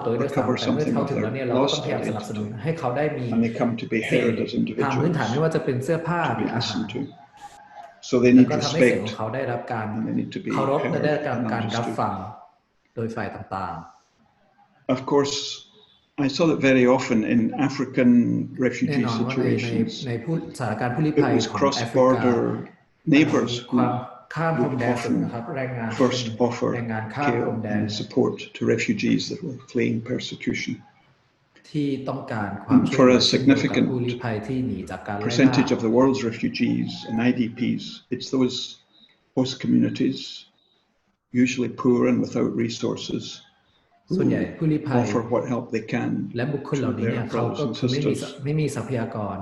ตัวด้วยซ้ำแต่เมื่อเขาถึงแล้วเนี่ยเราก็ต้องพยายามสนับสนุนให้เขาได้มีทางพื้นฐานไม่ว่าจะเป็นเสื้อผ้าหรืออาหารแล้วก็ทำให้เสียงของเขาได้รับการเคารพและได้รับการรับฟังโดยฝ่ายต่างๆ Of course I saw that very often in African refugee situations ในสถานการณ์ผู้ลี้ภัยของแอฟริกา neighbors who ข้ามพรมแดนนะครับแรงงาน first offer แรงงานข้ามพรมแดน and support to refugees that were fleeing persecution ที่ต้องการความช่วยเหลือจากผู้ลี้ภัยที่หนีจากการไล่ล่า percentage of the world's refugees and IDPs it's those host communities usually poor and without resources ส่วนใหญ่ผู้ลี้ภัย offer what help they can และบุคคลเหล่านี้เนี่ยเขาก็คือไม่มีทรัพยากร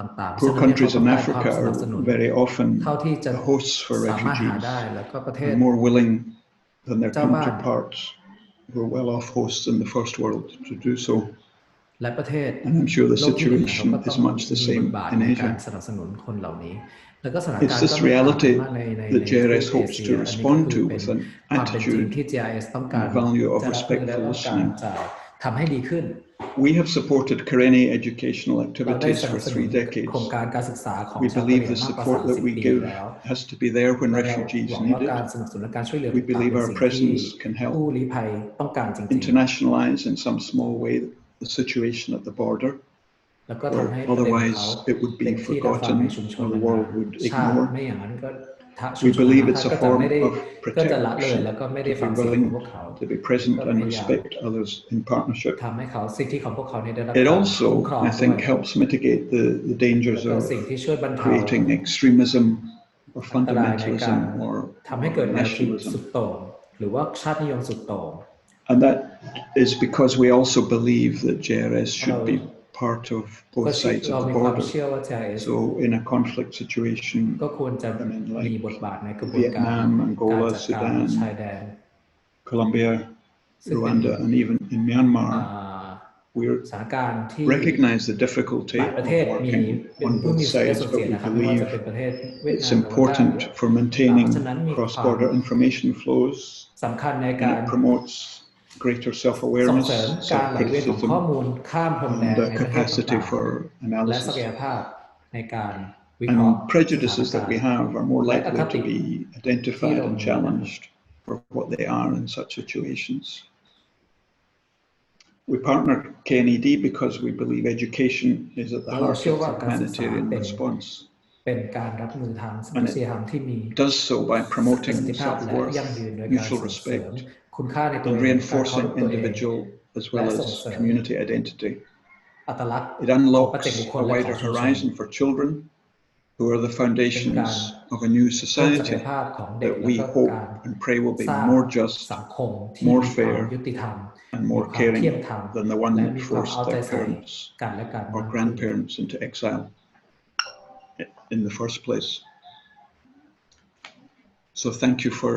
ต่างๆ Poor countries in Africa are very often hosts for refugees are more willing than their counterparts who are well off hosts in the first world to do so. และประเทศ And I'm sure the situation is much the same in Asia. สนับสนุนคนเหล่านี้แล้วก็สถานการณ์ It's this reality that JRS hopes to respond to with an attitude and value of respectful listening. ทำให้ดีขึ้น We have supported Karenni educational activities for 3 decades. We believe the support that we give has to be there when refugees need it. We believe our presence can help internationalize in some small way the situation at the border, where otherwise it would be forgotten or the world would ignore. We believe it's a form of protection to be willing to be present and respect others in partnership. It also, I think, helps mitigate the dangers of creating extremism or fundamentalism or nationalism. And that is because we also believe that JRS should be part of both sides of the border. So in a conflict situation, like Vietnam, Angola, Sudan, Colombia, Rwanda, and even in Myanmar, we recognize the difficulty of working on both sides, but we believe it's important for maintaining cross-border information flows, and it promotes greater self-awareness, self-criticism, and capacity for analysis. And prejudices that we have are more likely to be identified and challenged for what they are in such situations. We partner KNED because we believe education is at the heart of the humanitarian response. And it does so by promoting self-worth, mutual respect, and reinforcing individual as well as community identity. It unlocks a wider horizon for children who are the foundations of a new society that we hope and pray will be more just, more fair, and more caring than the one that forced their parents or grandparents into exile in the first place. So thank you for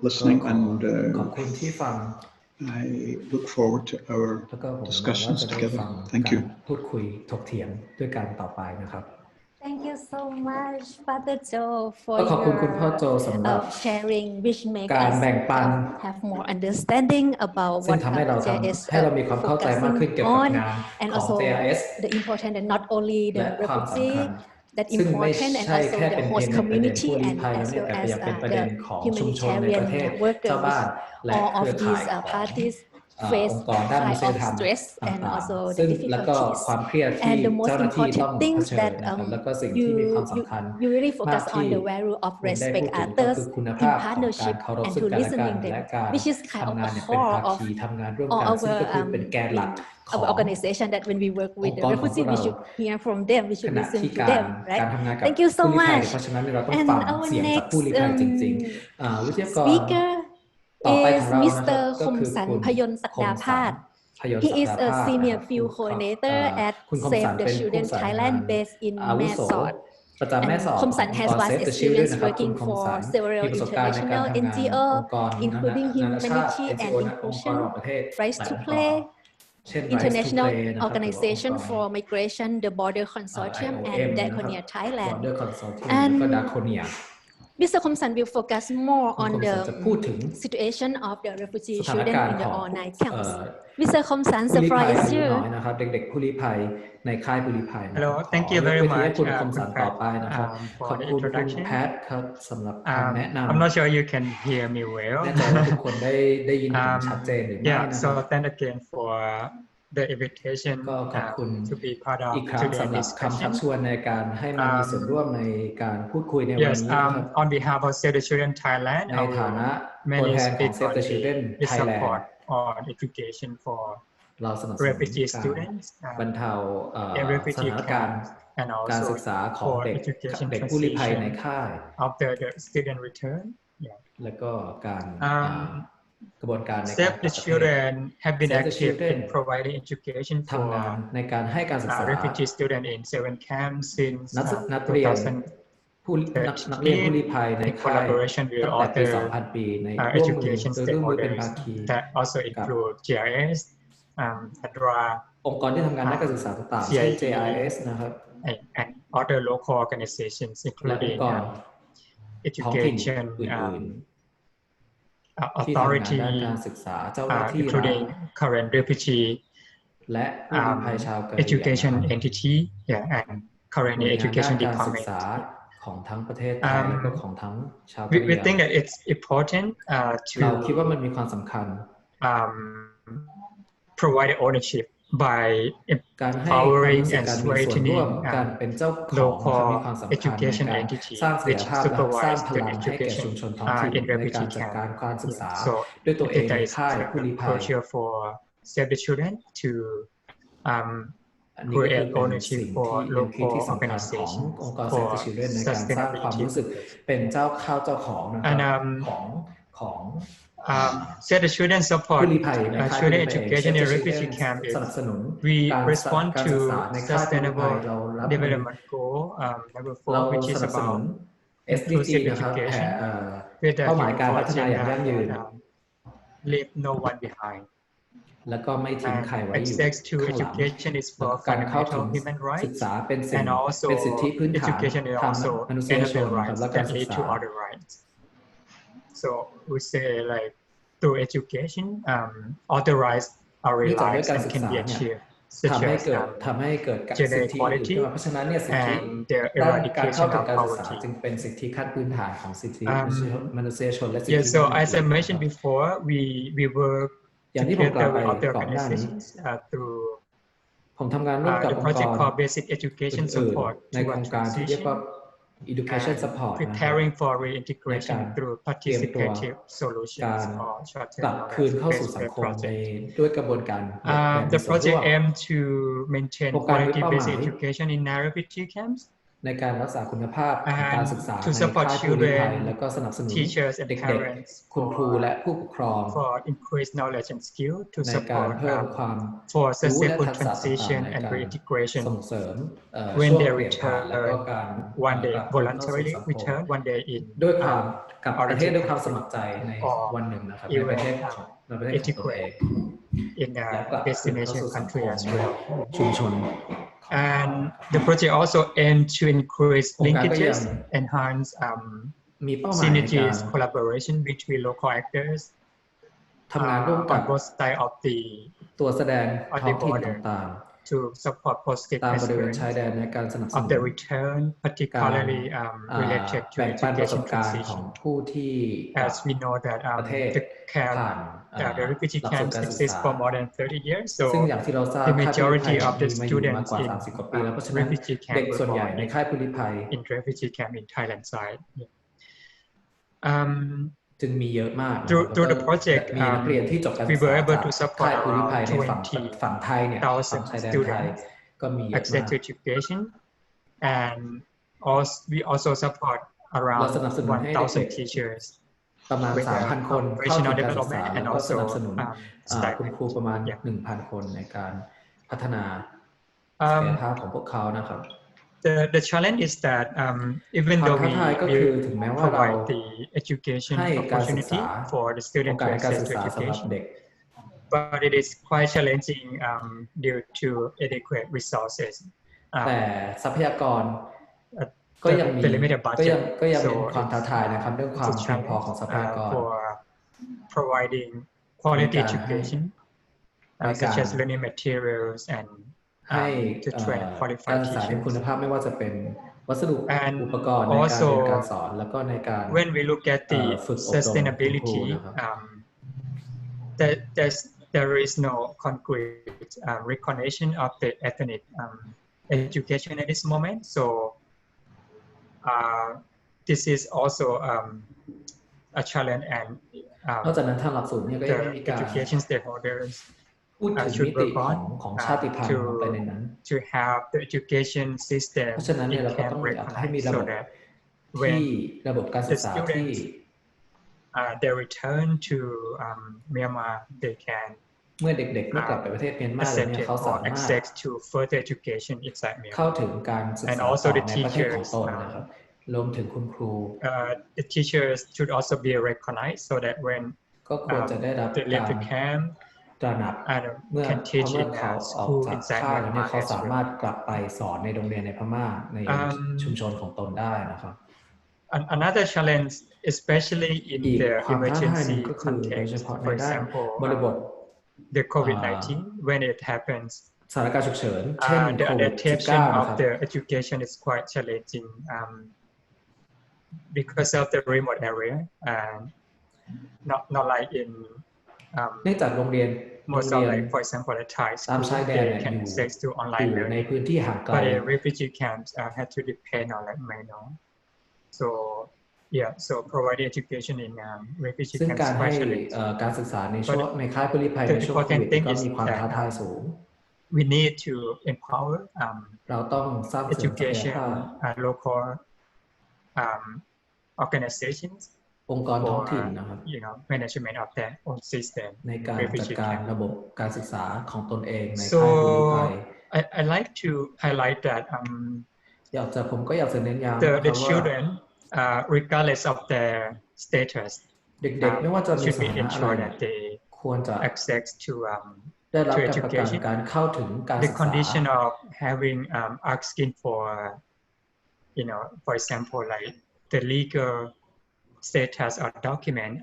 listening, and I look forward to our discussions together. Thank you. Thank you so much, Father Joe, for sharing, which makes us have more understanding about what JRS is focusing on, and also the important and not only the refugee. That important, and also the host community, and as well as the humanitarian workers. All of these parties face kind of stress and also the difficulties. And the most important things that you really focus on the value of respect others in partnership and to listening them, which is kind of the core of all our organization, that when we work with the refugees, we should hear from them, we should listen to them, right? Thank you so much. And our next speaker is Mr. คมสัน พยนต์ศักดาพาส He is a senior field coordinator at Save the Children Thailand based in Mysore. Komsan has vast experience working for several international NGOs, including Humanity and Inclusion, Rights to Play, International Organization for Migration, the Border Consortium, and Diakonia Thailand. And Mr. Komsan will focus more on the situation of the refugee children in the all-night camps. Mr. Komsan, the ผู้ลี้ floor ภัย is อายุน้อย yours. นะครับเด็กๆผู้ลี้ภัยในค่ายผู้ลี้ภัยนะ Hello, ครับ thank you very ขอยกเวทีให้ much, คุณคมสัน Kun ต่อ Pat, ไปนะครับ for ขอบ the คุณคุณ introduction. แพทครับสำหรับคำแนะนำ I'm not sure you can hear me well. แน่ใจว่าทุกคนได้ยินผมชัดเจนหรือไม่ Yeah, นะค so รับ thank again for the invitation ก็ขอบคุณ to be part of อีกครั้ง today's สำหรับคำชัก discussion. ชวนในการให้มามีส่วนร่วมในการพูดคุยในวัน Yes, นี้นะครับ on behalf of Save the Children Thailand, ใน I ฐานะ will ตัว mainly แทนของ speak Save on the Children the Thailand support on education for เราสนับสนุน refugee การ students บรรเทา in ส refugee ถานการณ์ camps and การ also ศึกษาของ for เด็ก education ผู้ลี้ภัยใน transition ค่าย after the student return. Yeah. และก็การกระบวนการในการ Save the Children have been Save the active Children in providing education ทำงาน for ในการให้การศึกษา refugee students in 7 camps since นักเรียน 2013 นักเรียนผู้ลี้ภัยใน in ค่าย collaboration with ตั้งแต่ปี other 2000 ปีในร่วมมือ education โดยร่วมมือเป็น stakeholders ภาคี that also include GIS, ADRA, องค์กรที่ทำงานด้านการศึกษาต่างๆ เช่น JIS นะครับ and other local organizations และอง including ค์กรท้องถิ่น education อื่นๆ ที่ทำงาน authority, ด้านการศึกษาเจ้าหน้าที่รัฐ including current refugee และผู้ลี้ภัยชาวกะเหรี่ยง education entity, and หน่วย currently งานด้าน education การศึก department. ษาของทั้งประเทศไทยและก็ของทั้งชาวกะเห We รี่ยง think that it's important เราคิด to ว่ามันมีความสำคัญ provide ownership by การให้ความ empowering รู้สึก and การมีส่วนร่ว strengthening มการเป็นเจ้าของนะครับมีความสำคัญใน education การ entity สร้างศักยภาพ which และสร้าง supervise พ the ลังให้แก่ education ชุมชนท้องถิ่น in ในการ refugee จัดการ camp. การศึกษา So ด้วยตัว I เอง think ใน that is ค่ายผู้ลี้ภัย crucial for Save the Children to อันนี้ก็คือ create เป็น ownership สิ่ง for ที่เป็นที่ local ที่สำคัญของ organizations องค์กร Save the for Children ในการสร้างความรู้สึก sustainability. เป็นเจ้าข้าวเจ้าของนะครับ And ของ Save the Children support ผู้ลี้ภัยในค่าย children ผู้ลี้ภัย education in Save the refugee Children camp สนับ is สนุน we การ respond ศึ to กษาในค่ายผู้ลี้ภัย sustainable เรารับมือ development goal number เรา 4, which ส is นับสนุน about SDG inclusive นะครับ education เป้าหมายการพัฒนาอย่างยั่งยืน leave no one behind. แล้วก็ไม่ทิ้งใครไว้อยู่ Access to ข้างหลัง education is for การเข้าถึ fundamental ง human ศึก rights, ษาเป็น and also สิทธิพื้นฐาน education is ทาง also มนุษยชน enabling นะครับ rights และการ that ศึก lead ษา to other rights. So we say like through education, other rights are เนื่องจากด้วย realized การ and ศึก can ษา be เนี่ย achieved, such ทำให้ as เกิดสิ gender ทธิอื่น equality ขึ้นมาเพราะฉะนั้นเนี่ยสิทธิ and the ด้านการเข้า eradication ถึง of การศึกษา poverty. จึงเป็นสิทธิขั้นพื้นฐานของสิทธิมนุษยชนและสิทธิ Yeah, so อื่น as I mentioned before, we work อย่างที่ผมกล่า together วไป with other ก่อนหน้านี้ organizations through ผมทำงานร่วมกับ the องค์ก project ร called Basic Education อื่น Support ๆในโครงการที่เรียกว่า education and support นะครับ preparing for ใน reintegration การ through เตรียมตัว participative กา solutions ร or ก short-term ลับคืนเข้าสู่สังคมใน project. ด้วยกระบวนการแบบมี The ส่วนร่ว project ม aims to maintain โครงการมี quality เป้าหมาย basic education in refugee camps, ในการรักษาคุณภาพของการศึกษา to ใน support ค่ายผู้ลี้ภัย children, และก็สนับสนุน teachers and เด็ก parents ๆ คุณครูและผู้ปกครอง for increased knowledge and skill to ในการ support เพิ่มความ for รู้และ successful ทักษะต่าง transition ๆใน and การ reintegration ส่งเสริม when ช่วง they เปลี่ยนผ่านและก็ return การ one day กลับคืนเข้าสู่ voluntarily สังคม return one day in ด้วยความกลับประเทศ origin ด้วยความสมัครใจในวันหนึ่งนะครับในประเทศของตัวเอง integrate in และกลับ a คืนเข้า destination สู่สังค country ม as ใน well. ชุมชน And the project also aims to increase โครงการก็ยัง linkages, enhance มีเป้าหมายในการ synergies, collaboration between local actors ทำงานร่วมกับ on both sides of the ตัวแสดง on ท้อ the งถิ่น border ต่าง to support positive ๆ ตามบริเวณ aspects ชายแดนในการสนับส of นุน the return, particularly related to แบ่งปันประส education บการณ์ของ transition. ผู้ที่ As we know that ประเทศ the camp, ผ่าน the refugee หลักสูตร camps การศึก exist ษา for more than 30 years. ซึ่ง So อย่างที่เราทราบ the ค่ายผู้ลี้ภั majority ย of the มีมาอยู่มาก students กว่า in 30 กว่าปีแล้วเพราะฉะนั้น refugee เด็ก camp ส่วนใหญ่ were ใน born ค่ายผู้ลี้ภัย in refugee camp in Thailand side. จึงมีเยอะมาก Through the project, มีนักเรียนที่จบการศึ we กษา were able จาก to support ค่ายผู้ลี้ภัย around ในฝั่งไทยเนี่ยฝั่งชายแดนไทย ก็มีเยอะ access มาก to education, and we also support เรา around สนับสนุนให้เด็ก 1,000 teachers ประมาณ with3,000 คนเข้าถึงการศึกษา and แล้วก็ส also นับสนุนคุณ stipend. ครูประมาณ Yeah. 1,000 คนในการพัฒนาศักยภาพของพวกเขานะครับ The challenge is that even ความ though ท้า we ทายก็คือถึงแม้ว่าเรา provide the education ให้การศึก opportunity ษา for the โอ student กา to สการ access ศึก to ษาสำหรับ education, เด็ก but it is quite challenging due to adequate resources. แต่ทรัพยากรก็ยังมี the limited ก็ยัง budget. เป็น So ความท้าทายนะครับเรื่องความ it's a เพียงพอ challenge ของทรัพยากร for providing quality ในการให้ education such as learning materials and ให้ to train การ qualified ศึกษาใน teachers คุณภาพไม่ว่าจะเป็นวัสดุ and อุปกรณ์ในการเรียนการสอน also แล้วก็ในการ when we look at the ฝึกอบรมคุณครู sustainability นะครับ there is no concrete recognition of the ethnic education at this moment. So this is also a challenge, and นอกจากนั้นทางหลักสูตรเนี่ยก็ยัง the ไม่มีการ education stakeholders พูดถึง should มิติ work ของชาติพันธุ์ลงไปในนั้น to have the education system เพราะฉะนั้นเนี่ยเราก็ต้องอยากให้มีระบบ ที่ระบบการศึ the กษาที่ students they return to Myanmar, they can เมื่อเด็กๆเมื่อกลับไปประเทศเมียนมาแล้วเนี่ย accept เขาสา or มารถ access to further education inside เข้า Myanmar. ถึงการศึก And ษา also ต่อ the ในประเทศของ teachers ตนนะครับรวมถึงคุณครู the teachers should also be recognized so that when ก็ควรจะได้รับ they กา leave ร the camp ตระหนัก and เมื่อ can teach in เขาออก school จาก inside ค่ายแล้วเนี่ย Myanmar เขา as สามารถ well. กลับไปสอนในโรงเรียนในพม่าในชุมชนของตนได้นะครับ Another challenge, especially in อีก the ความท้าทายหนึ่ emergency งก็คือโดยเฉ context, พาะใน for ด้าน example, บริบท the COVID-19, when it happens, สถานการณ์ฉุกเฉินเช่น the โควิด adaptation -19 นะ of ครับ the education is quite challenging because of the remote area, and not like in เนื่องจากโรงเรียน most of like, for example, the Thai ตาม school, ชายแดน they เนี่ย can อยู่ access to อ online ยู่ใน learning, พื้นที่ห่างไกล but the refugee camps had to depend on like manual. So yeah, so providing education in refugee ซึ่ง camps การ is ให้ quite challenging. การศึกษาในช่วงในค่ายผู้ลี้ภัย The ในช่วงโค important วิด thing ก็ is มีความ that ท้าทายสูง we need to empower เราต้องสร้างเสริมศักย education ภาพ local organizations องค์กรท้องถิ่น for นะครับ management of their own system ในการจัด refugee การ camp. ระบบการศึกษาของตนเองในค่าย So ผู้ลี้ภัย I like to highlight that ผมก็อยากจะเน้นย้ำ the นะครับว่า children regardless of their status เด็กๆไม่ว่าจะมี should ส be ถานะอะไร ensured เนี่ย that they ควรจะ access to ได้รับ to การประกัน education. การเข้าถึงการ The ศึกษา condition of having asking for for example like the legal status or document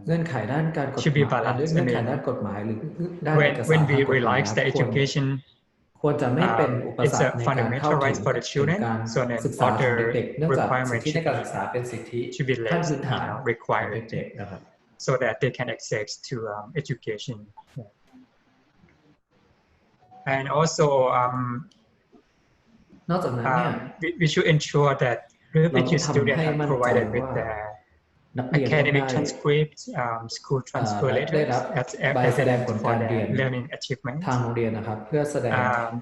เงื่อนไขด้านการกฎห should be มาย balanced. เงื่อนไขด้านกฎหมายหรือด้านเอกสาร When ทาง we กฎหมาย realize the education ควรจะไม่เป็นอุป it's สรร a คในการเข้า fundamental ถึ right ง for the children, การ so then ศึกษาของ other เด็กๆเนื่องจากสิท requirements ธิในการศึกษาเป็นสิทธิ should be ขั้น less พื้นฐานของ required เด็กๆนะครับ so that they can access to education. And also นอกจากนั้นเนี่ย we should ensure that เราต้อ refugee งทำ students ให้ are มั่นใจ provided with ว่า their นักเรียนต้อง academic ได้ transcripts, school transfer ได้ letters รับ as ใบแสดง evidence ผล for การเรีย their น learning achievements ทางโรงเรียนนะครับเพื่อแสดง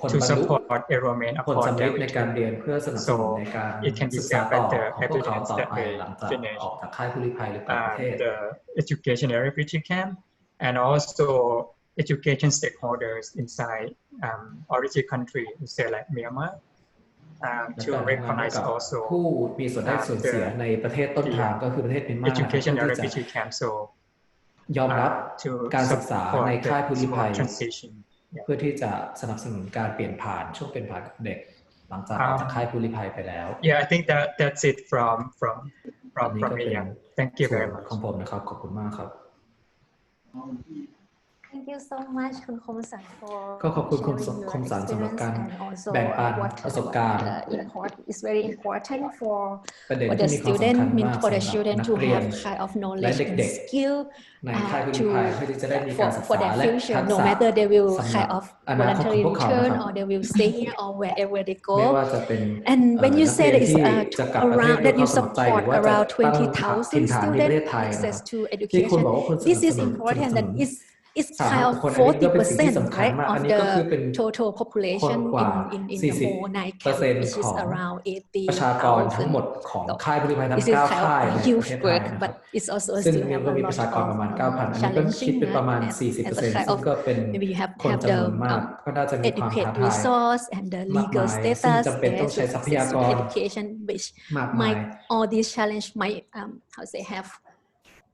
ผล to บรรลุ support enrollment ผล upon สำ their เร็จในการ return. เรียนเพื่อสนับสนุน So ในการ it can be ศึกษา said ต่อ that the ของพวกเขา evidence ต่อ that ไป they หลังจาก finish ออกจากค่ายผู้ลี้ภัยหรือกลับประเทศ the education and refugee camp, and also education stakeholders inside origin country, say like Myanmar, และ to การทำงานร่วม recognize กับ also ผู้มีส่วนได้ส่วนเสียในประเทศต้นทางก็คือประเทศเมียนมานะครับ education เพื่ and อที่จะ refugee camp. So ยอมรับ to การศึกษา support ในค่าย the ผู้ลี้ภัย small transition. เพื่อที่จะสนับสนุนการเปลี่ยนผ่านช่วงเปลี่ยนผ่านกับเด็กหลังจากออกจากค่ายผู้ลี้ภัยไปแล้ว Yeah, I think that's it from อันนี้ก็ me. เป็น Yeah. Thank you ส่วน very much. ของผมนะครับขอบคุณมากครับ Thank you so much คุณคมสัน for ก็ขอบคุณคุณ sharing your คมสันสำหรับการ experience and also แบ่งปัน what ประสบการณ์ is very important for ประเด็น the ที่มีความสำ student คัญ mean มาก for the สำหรับ children นัก to เรียน have kind of และ knowledge เด็ and ก skill ๆในค่ายผู้ลี้ภัยเพื่อที่จะได้มีการศึก for ษา their และ future ทัก no ษะ matter they will สำห kind รับ of อนาคตของ voluntarily พวกเขานะ return ครับ or they will stay here or wherever they ไม่ go ว่าจะเป็น and when you นัก say เรียน that is ที่จะกลับประเทศ around ด้วย that ค you วามสมัครใจห support รือว่าจะ around ตั้งถิ่น 20,000 ฐานในประเทศ students ไทยนะค access รับ to ที่คุณ education บอกว่าคุณสนั this บส is นุน important that it's สาม kind พัน of คนอันนี้ก็เป็นสิ่งที่สำคัญ 40% มาก right อัน of นี้ก็คือ the เป็น total คน population กว่า in the whole 9 camp which is around ประชากรทั้งหมดของค่ายผู้ลี้ภัยทั้ง this is 9 kind ค่าย of ใน a ประ huge เทศไทย work นะครั but บ it's also ซึ่ง still มัน have ก็ a มี lot ประชากร of ประมาณ 9,000 อันนี้ก็คิด challenging เป็นประมาณ as a 40% kind ซึ่ง of ก็เป็น maybe you have คน have จำน the วนมากก็น่าจะมีความท้า educate ทาย resource and the มาก legal มายซึ่ง status จำเป็นต้องใช้ there ทรัพยาก to ร education which มากมาย might all these challenge might how say have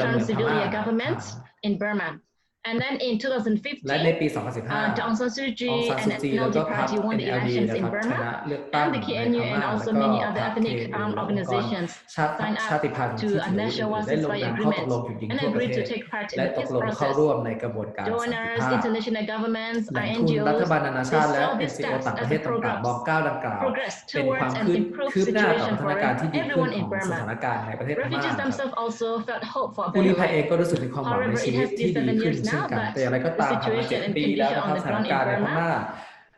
long-term civilian government in Burma. And then in 2015, และในปี 2015 Aung San Suu Kyi andแล้วก็ NLD พรรค Party won the NLD elections นะ in ครับชนะ Burma, เลือกตั้ง and the ในพ KNU ม่า and แล้ว also ก็ many พ other รรค ethnic KNU และองค์กร organizations ชาติพันธุ์ to ที่ a ถือ national ได้ลง ceasefire นามข้อตก agreement ลงหยุดยิง and ทั่วประ agreed เท to ศ take part in และ the ตก peace ลงเข้า process. ร่วมในกระบวนการสันติ Donors, ภาพ international governments, แหล่ and งทุนรัฐ NGOs, บาลนานา they ชาติและ saw these NGO steps ต่างประ as เท a ศต่างๆมองก้าวดังกล่าว progress เป็นความ towards an improved คืบหน้าต่อ situation พัฒ for นาการที่ดีขึ้น everyone ข in อง Burma. สถานการณ์ในประเทศพม่า Refugees นะครับ themselves also felt hope for a ผู้ better ลี้ภัยเอง life. ก็รู้สึกมีความหวังใน However, ชี it วิต has ที่ been ดี 7 ขึ้น years เช่น now, กัน but แต่อย่างไรก็ the ตามผ่านมา situation and 7 ปีแล้ว condition นะ on ครับ the สถาน ground in การณ์ในพ Burma, ม่า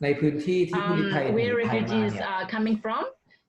ในพื้นที่ที่ผู้ลี้ภัยหนี where ภัยมา refugees เนี่ย are coming from,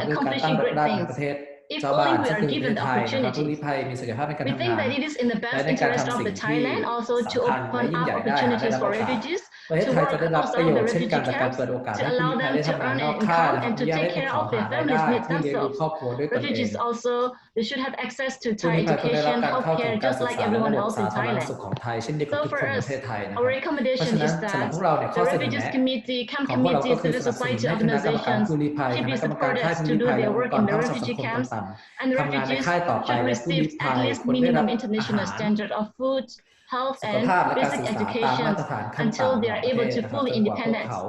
and คือการตั้ง accomplishing great ด้าน things. ประเทศ If เจ้าบ้าน only we ซึ่ง are คือประเท given ศ the ไทยนะครับผู้ลี้ opportunity. ภัยมีศักยภาพในการ We ทำ think งาน that it is in the และ best ในการ interest ทำ of สิ่ง the ที่ Thailand also to สำคัญและ open ยิ่ง up ใหญ่ได้หากได้ opportunities รับ for โอกาส refugees ประเทศ to ไทย work จะได้รับประ outside โย of ช the น์เช่นกัน refugee จากการ camps, เปิดโอกาส to ให้ผู้ allow ลี้ภัย them ได้ to ทำงาน earn น an อกค่าย income และ and อ to นุญาต take ให้พวก care เขา of หา their ราย families ได้ needs เพื่อเลี้ยงดู themselves. ครอบครัวด้วยตนเอง Refugees also, they should have access to Thai ผู้ลี้ภัยควรได้รับ education, การเข้าถึง healthcare, การ just ศึก like ษาและ everyone ระบบ else สา in ธารณ Thailand. สุขของไทยเช่นเดียวกับ So ทุก for คนในป us, ระเทศไทยนะค our รับเพราะ recommendation ฉะนั้น is สำหรับ that พวกเราเนี่ยข้อ the เสนอ refugees แนะ committee, camp ของพวกเรา committees, ก็คือ civil สนับสนุน society ให้คณะกรรมการ organizations ผู้ลี้ภัย should ค be ณะกรรมการค่าย supported ผู้ to ลี้ do ภัยและ their อง work ค์กร in the ภาคส่วนสัง refugee คม camps, ต่าง and ๆทำงานใน refugees ค่ายต่อไป should และผู้ลี้ receive ภั at ย least ควรได้รับ minimum อา international หาร standard of food, health, สุข and ภาพและการ basic ศึกษาตามมา education ตรฐานขั้น until ต่ำ they ของ are ประเท able ศ to นะครับ fully จนกว่าพวก independent เขา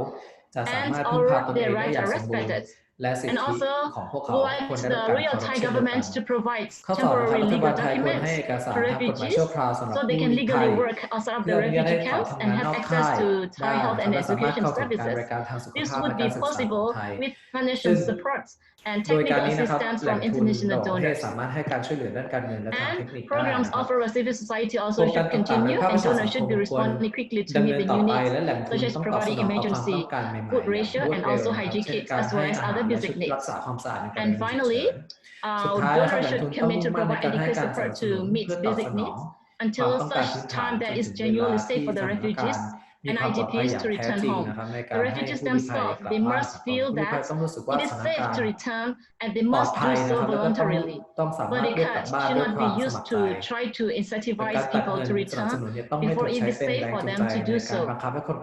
จะสา and มารถพึ่ง all พาตนเอ their งได้ rights อย่าง are สมบูรณ์ respected. และสิท And ธิ also, ของพวก we เขา want ควรได้รับ the การ real เคารพ Thai เช่นเดียวกัน government to provide ข้อ 2 นะครับ temporary รัฐ legal บาลไทยควรให้ documents เอกสาร for ทางกฎหมาย refugees ชั่วคราวสำหรับ so they ผู้ can ลี้ภัย legally work outside of เพื่ the ออนุญาตให้ refugee เขา camps ทำ and งาน have นอก access ค่าย to ได้ Thai health ครับ and และสามารถ education เข้าถึงการบ services. ริการทางสุข This ภาพ would และ be การศึกษาของ possible ไทย with financial ซึ่ง support and โดยการ technical นี้นะครับ assistance แหล่ from งทุน international ระหว่างประเทศ donors. สามารถให้การช่วยเหลือด้านการเงินและทาง And เทคนิคได้ programs นะครับ offered by civil society โคร also งการ should ต่างๆใน continue ภาคป and ระชาสั donors งค should ม be ควร responding quickly to ดำ meet เนิน the ต่อ new ไป needs, และแหล่งทุน such as ต้องตอบส providing นองต่อความ emergency ต้องการใหม่ๆ food อย่าง ratio รวด and เร็ว also นะครับ hygiene เช่น kits การ as ให้ well as อาหาร other และ basic ชุด needs. รักษาความสะอาดในกรณี And ฉุกเฉิ finally, นสุดท้ายนะค donors รับแหล่ง should ทุนต้อง commit มุ่ to งมั่นใน provide การให้ adequate การสนั support บส to นุน meet เพื่อตอบ basic สนอง needs ความ until ต้องการ such พื้นฐาน time จ that น is ถึงเวลา genuinely safe ที่ for ส the ถานการ refugees ณ์ and IDPs to return home. The refugees themselves, they must feel that it is safe to return and they must do so voluntarily. But the catch should not be used to try to incentivize people to return before it is safe for them to do so.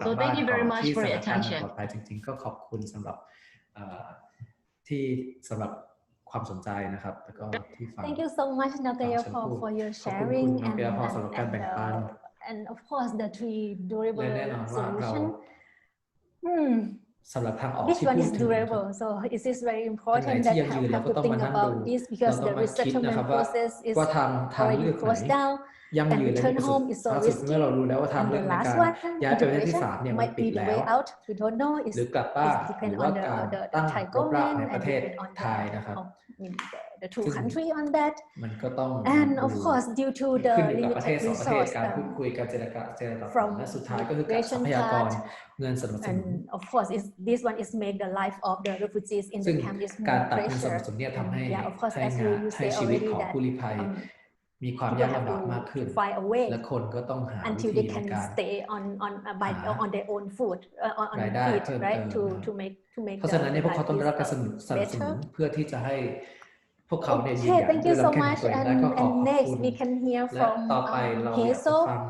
So thank you very much for your attention. จริงๆก็ขอบคุณสำหรับความสนใจนะครับแล้วก็ที่ฟัง Thank you so much นกยพ for your sharing and of course the three durable solution สำหรับทางออก This one is durable so it is very important that we have to think about this because the resettlement process is already closed down and return home is so risky and the last one integration might be the way out we don't know it depends on the Thai government and depend on the two country on that and of course due to the limited resource from migration part and of course this one is make the life of the refugees in the camp is more pressure yeah of course as you say already thatมีความยากลำบากมากขึ้นและคนก็ต้องหาวิธีในการ stay on their own food on feet right to make เพราะฉะนั้นเนี่ยพวกเขาต้องได้รับการสนับสนุนเพื่อที่จะให้พวกเขาเนี่ยยืนหยัด thank you so much and next we can hear from ต่อไปเราอยากจะฟัง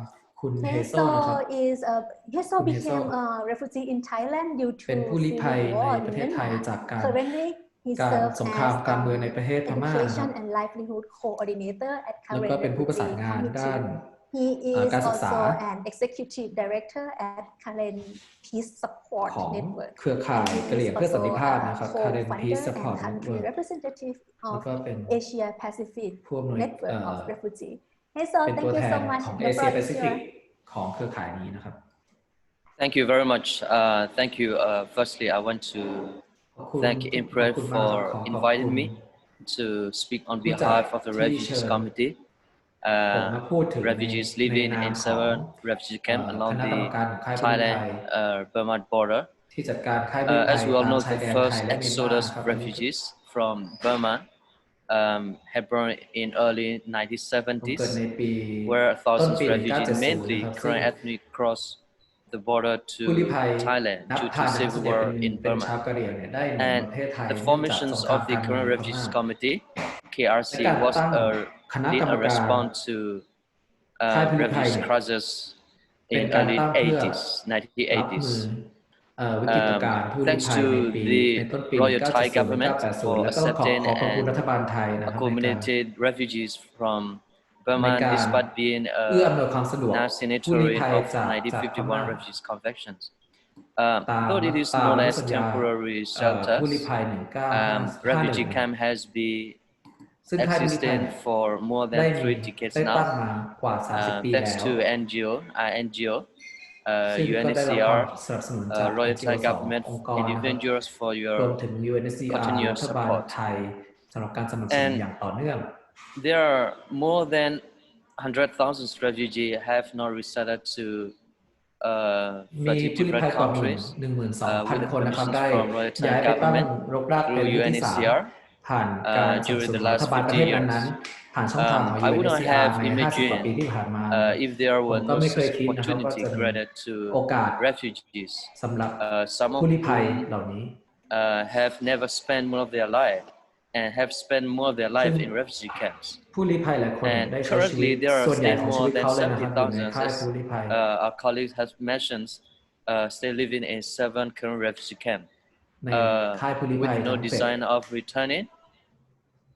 คุณเฮโซนะครับ Heso became a refugee in Thailand due to เป็นผู้ลี้ภัยในประเทศไทยจากการสงครามกลางเมืองในประเทศพม่านะครับแล้วก็เป็นผู้ประสานงานด้านการศึกษา an executive director at Karen Peace Support ของ Network เครือข่ายกะเหรี่ยงเพื่อสันติภาพนะครับ Karen Peace Support Network representative แล้ว of ก็เป็น Asia Pacific ผู้อำนวย Network of Refugee Heso เป็น thank ตัว you แท so น much ของ Asia Pacific ของเครือข่ายนี้นะครับ Thank you very much. Thank you. Firstly, I want to thank Impress for inviting me to speak on behalf of the Refugees Committee. Refugees living in 7 refugee camps along the Thailand-Burma border. As we all know, the first exodus of refugees from Burma happened in early 1970s, where thousands of refugees, mainly Korean ethnic, crossed the border to Thailand due to civil war in Burma. And the formations of the Korean Refugees Committee, KRC, was a response to refugee crisis in early 1980s. Thanks to the Royal Thai government for accepting and accommodating refugees from Burma despite being a non-signatory of 1951 Refugees Conventions. Though it is known as temporary shelters, refugee camp has been existing for more than 3 decades now. Thanks to NGO, UNHCR, Royal Thai government, individuals for your continued support. And there are more than 100,000 refugees have not resettled to 30 different countries with permissions from Royal Thai government through UNHCR during the last 50 years. I would not have imagined if there were no such opportunity granted to refugees, some of whom have never spent most of their life and have spent more of their life in refugee camps. And currently, there are still more than 70,000, as our colleagues have mentioned, still living in 7 current refugee camps with no design of returning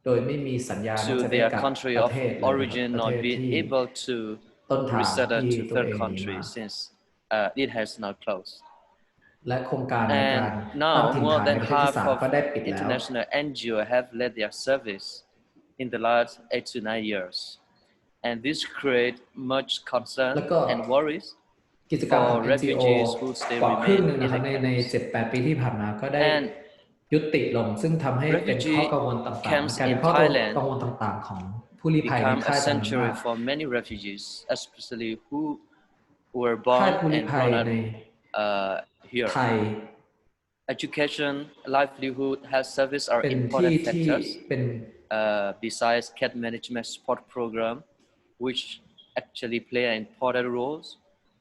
to their country of origin, not being able to resettle to third country since it has not closed. And now more than half of international NGOs have led their service in the last 8 to 9 years. And this creates much concern and worries for refugees who still remain in the camps. And ยุติลงซึ่งทำให้เป็นข้อกังวลต่างๆกลายเป็นข้อกังวลต่างๆของผู้ลี้ภัยใน become ค่าย a จำนวน sanctuary มาก for many refugees, especially who were born and grown up here. Education, livelihood, health service are important factors. Besides cat management support program, which actually play an important roles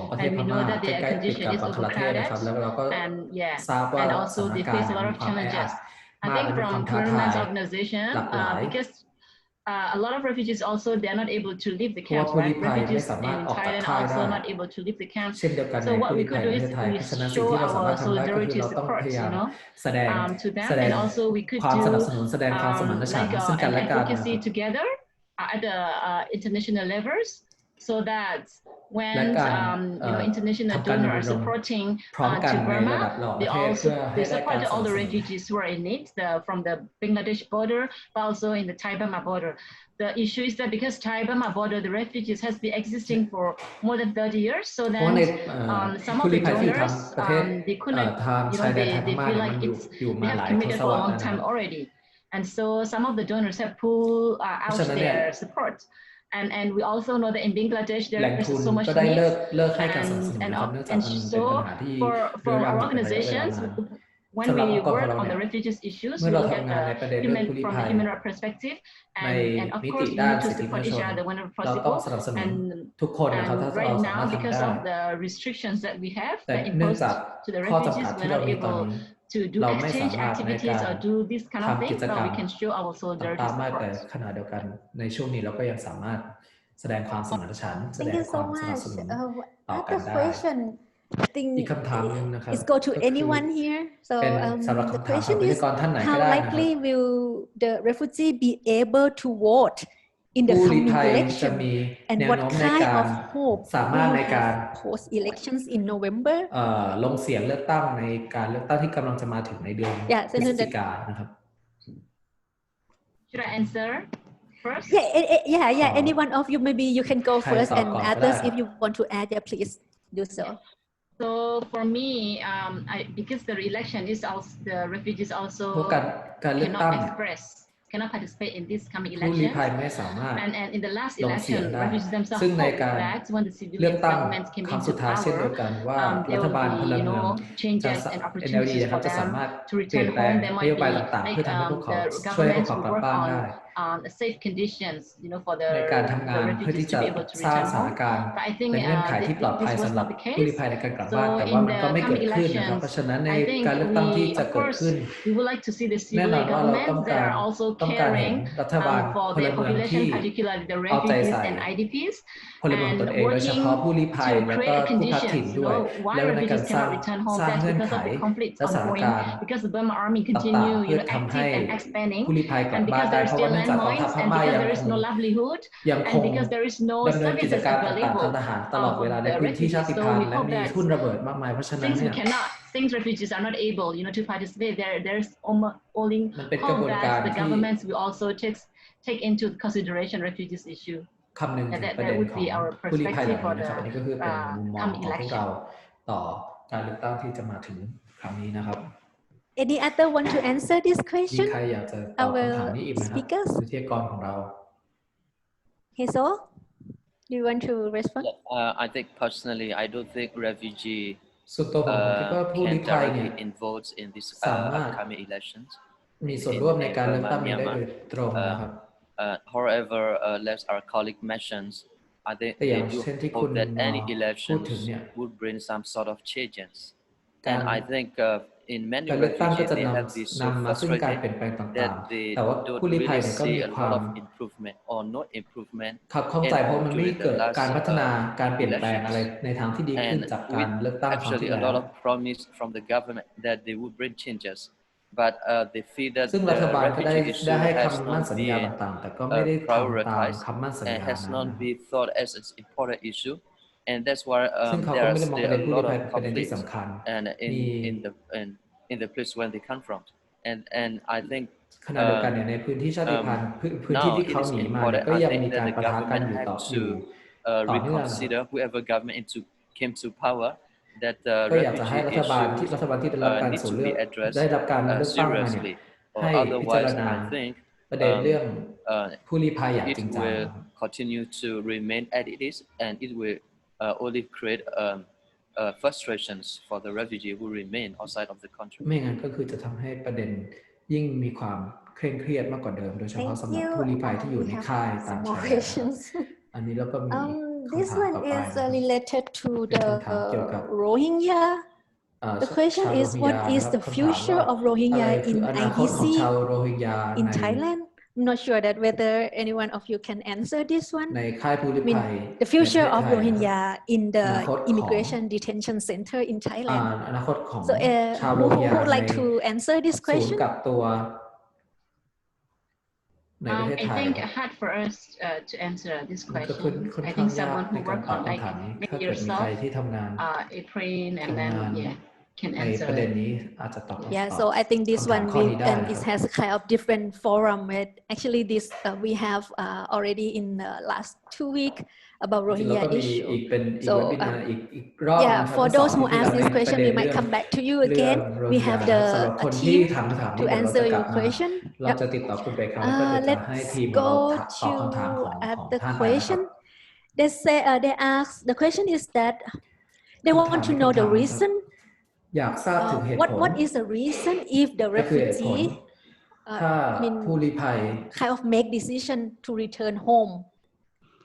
ของประเทศพม่าใกล้ๆติดกับบังคลาเทศนะครับแล้วเราก็ทราบว่าสถานการณ์มีความแออัด I think from Korean organization because a lot of refugees also they are not able to leave the camps, right? Refugees in Thailand also not able to leave the camps. So what we could do is we show our solidarity support, to them, and also we could do like an advocacy together at the international levels, so that when international donors are supporting to Burma, they support all the refugees who are in need from the Bangladesh border, but also in the Thai-Burma border. The issue is that because Thai-Burma border, the refugees has been existing for more than 30 years, so then some of the donors they couldn't, they feel like they have committed for a long time already, and so some of the donors have pulled out their support. And we also know that in Bangladesh there is so much need, and so for our organizations, when we work on the refugees issues, we look at from the human rights perspective, and of course we need to support each other whenever possible. And right now, because of the restrictions that we have that imposed to the refugees, we're not able to do exchange activities or do this kind of thing, but we can show our solidarity support. ขณะเดียวกันในช่วงนี้เราก็ยังสามารถแสดงความสมานฉันท์แสดงความสนับสนุนต่อกันได้อีกคำถามนึงนะครับ Is go to anyone here. So the question is how likely will the refugee be able to vote in the coming election, and what kind of hope we have post elections in November? ลงเสียงเลือกตั้งในการเลือกตั้งที่กำลังจะมาถึงในเดือนพฤศจิกายนนะครับ Should I answer first? Yeah. Any one of you, maybe you can go first, and others, if you want to add, please do so. So for me, because the election is also the refugees also cannot participate in this coming election. And in the last election, refugees themselves hope that when the civilian government came into power, there will be changes and opportunities for them to return home. There might be like the government will work on safe conditions, for the refugees to be able to return home. But I think this was not the case. So in the coming elections, I think of course we would like to see the civilian government that are also caring for their population, particularly the refugees and IDPs, and working to create conditions, why refugees cannot return home. That's because of the conflicts ongoing, because the Burma army continue, active and expanding, and because there is still landmines, and because there is no livelihood, and because there is no services available for the refugees. So we hope that since refugees are not able, to participate, there's only hope that the governments will also take into consideration refugees issue. คำหนึ่งถึงประเด็นของผู้ลี้ภัยเหล่านี้นะครับอันนี้ก็คือเป็นมุมมองของพวกเราต่อการเลือกตั้งที่จะมาถึงครั้งนี้นะครับ Any other want to answer this มี question? ใครอยากจะตอบคำถามนี้อีกไหมครับวิทยากรของเรา Heso, do you want to respond? I think personally, I don't think refugee ส่วนตัวผมคิดว่าผู้ลี้ภัยเนี่ย involved in this upcoming elections มีส่วนร่วมในการเลือกตั้งนี้ได้โดยตรงนะครับ However, as our colleague mentions, I think they do hope that any elections would bring some sort of changes. And I think in many refugees, they have been so frustrated that they don't really see a lot of improvement or no improvement. ครับเข้าใจเพราะมันไม่เกิดการพัฒนาการเปลี่ยนแปลงอะไรในทางที่ดีขึ้นจากการเลือกตั้งครั้งที่แล้ว Actually, a lot of promise from the government that they would bring changes.But they feel that ซึ่งรัฐบาลก็ได้ให้คำมั่นสัญญาต่างๆแต่ก็ไม่ได้ทำตามคำมั่นสัญญา and has not been thought as an important issue, and that's why there are still a lot of conflicts and in the place where they come from, and I think ขณะเดียวกันในพื้นที่ชาติพันธุ์พื้นที่ที่เขาหนีมาก็ยังมีการปะทะกันอยู่ต่อเนื่อง reconsider whoever government came to power.That ก็อยากจะให้รัฐบาลที่ได้รับการส่งเลือกได้รับการเลือกตั้งมาเนี่ยให้พิจารณาประเด็นเรื่องผู้ลี้ภัยอย่างจริงจัง continue to remain as it is, and it will only create frustrations for the refugee who remain outside of the country. ไม่งั้นก็คือจะทำให้ประเด็นยิ่งมีความเคร่งเครียดมากกว่าเดิมโดยเฉพาะสำหรับผู้ลี้ภัยที่อยู่ในค่ายตามชายแดนอันนี้แล้วก็มี This one is related to the Rohingya The question is, what is the future of Rohingya in IDC in Thailand? I'm not sure that whether any one of you can answer this one. ในค่ายผู้ลี้ภัย The future of Rohingya in the immigration detention center in Thailand. อนาคตของ So ชาวโร who ฮิงญา would like to answer this ศูน question? ย์กักตัวในประเทศ I ไทย think hard for us to answer this question. I think someone who work on like maybe yourself, April, and then can ใน answer. ประเด็นนี้อาจจะตอบ Yeah, so I think this one and it has a kind of different forum. Actually, this we have already in the last 2 weeks about Rohingya issue. So yeah, for those who ask this question, we might come back to you again. We have a team to answer your question. เราจะติดต่อคุณไปครับแล้วก็จะให้ทีมเราตอบคำถามของท่าน the question. They say they ask. The question is that they want to know the reason. อยากทราบถึงเหตุผล What is the reason if the refugee ถ้าผู้ลี้ภัย kind of make decision to return home?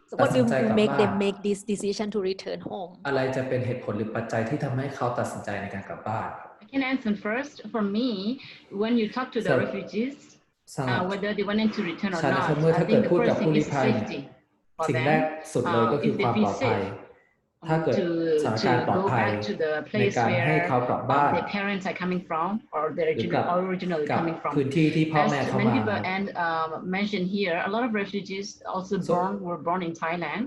So what will make them make this decision to return home? อะไรจะเป็นเหตุผลหรือปัจจัยที่ทำให้เขาตัดสินใจในการกลับบ้าน I can answer first. For me, when you talk to the refugees, whether they wanted to return or not, I think the first thing is safety for สิ่งแรก them. สุดเลยก็คือ If ควา they มปล feel อดภัย safe ถ้าเกิดสถานการณ์ปลอด to go ภัย back to the ใน place การให้เขากลับบ้าน where their parents are coming from or they're หรือกลับ originally กับ coming from. พื้นที่ที่พ่อแม่ As เขา many มา people mentioned here, a lot of refugees also were born in Thailand.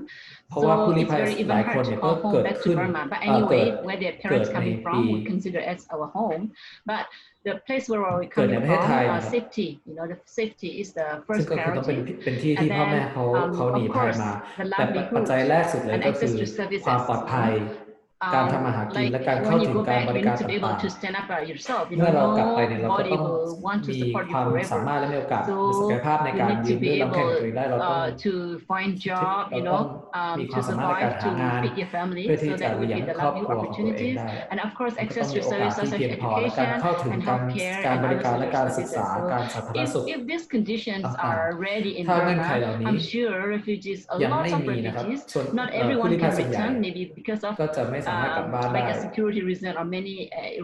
เพราะว่าผู้ลี้ It's ภัย very หลาย even คน hard to เนี่ยก็ call เกิ home ด back ขึ้ to น Burma. But เกิ anyway, ด where their เกิด parents ใน coming ปี from, we consider as our home. But the place where we're เกิดใน coming ประเทศไทย from, safety. The safety is the ซึ่ง first ก็คือต้องเป็น priority. เป็นที่ที่พ่อแม่เขาหนี Of ภัย course, มา the แต่ปัจ livelihood จัยแรกสุดเลย and ก็คือ access to ความ services. ปลอดภัย การทำมาหากินและการเข้า When ถึ you ง go การ back, บ you ริการ need to be ต่า able ง to stand up by yourself. ๆ เมื่อเรากลับไปเนี่ยเราก็ Nobody ต้อง will want to มี support ค you วาม forever. สามารถและมีโอกาส So มีศักยภาพใน you การ need ยื to นด้วย be ลำแข้ง able ตัวเองได้เราต้อง to find job, มีค to วามสามารถในการ survive, หางาน to feed your family. เพื่อที่ So จะ that would เลี้ย be ง the ครอบค livelihood รัวของตัวเอง opportunities. ได้ And of course, มันก็ต้อ access ง to มีโอกาส services ที่ such เพียง as พอและการ education เข้าถึง and การ healthcare การ and บริ other การและการศึก services. ษา So การสาธารณสุข if these conditions ต่าง are ready in ๆถ้าเงื่อนไขเหล่า Burma, นี้ I'm sure refugees, a ยัง lot ไม่ of มีนะครับ refugees, ส่วน not ผู้ everyone ลี้ภัย can ส่วนใหญ่ return, maybe because of ก็จะไม่สามารถกลับบ้านได้ like a security reason or many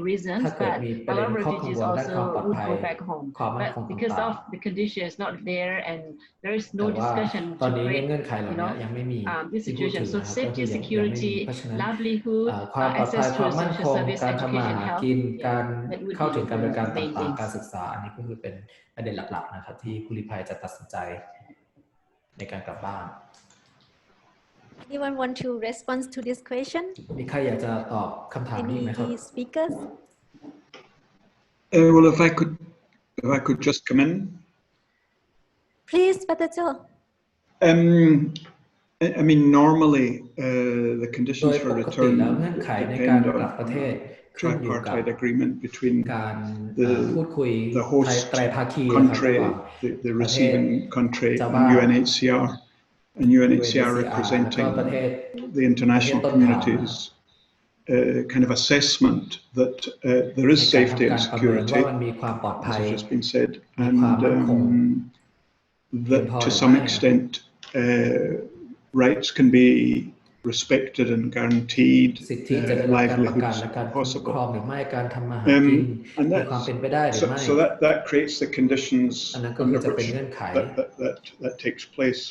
reasons, ถ้าเกิด but มีป a ระเด็ lot น of ข้อกัง refugees วลด้านความ also ปลอด would ภัย go back home. ความมั่น But คง because ต่าง of the conditions not there and there is ๆ no แต่ว่า discussion ตอน to นี้ create, เงื่อนไขเหล่านี้ยังไม่มี this ที่พูด situation. ถึง So นะครับก็ safety, คือยังไม่มี security, เพราะฉะนั้น livelihood, ความปลอดภัย access ความ to มั่น social คง service, การทำมา education, หา health. กิน การ That would เข้า be ถึงการบริการ the main ต่างๆ things. การศึกษาอันนี้ก็คือเป็นประเด็นหลักๆนะครับที่ผู้ลี้ภัยจะตัดสินใจในการกลับบ้าน Anyone want to respond to this question? มีใครอยากจะตอบคำถามนี้ไหมครับ Any speakers? Well, if I could just come in. Please, Patacho. I mean, normally the โด conditions ย for ปกติ return แล้วเงื่อนไขในการ depend กลับประเทศ on ขึ้นอยู่กับ tripartite agreement between การพูด the คุย host ไตรภาคีนะครับระ country, หว่าง the receiving country, เจ้า and บ้าน UNHCR, and UNHCR แล้วก็ representing ประเทศ the international ประเทศต้นทาง community's kind of assessment that there is ในการ safety ทำ and การประเมิน security, ว่ามันมีความปลอด as ภัย has just been said, มีความมั่นคง and that to some extent rights can be respected and guaranteed, สิทธิจะได้รับการประกัน livelihoods และการคุ้มครอง possible. หรือไม่การทำมาหากิน And มีความเป็นไปได้หรือไม่ so that creates the conditions อันนั้นก็คือ under จะเป็น which เงื่อนไข that takes place.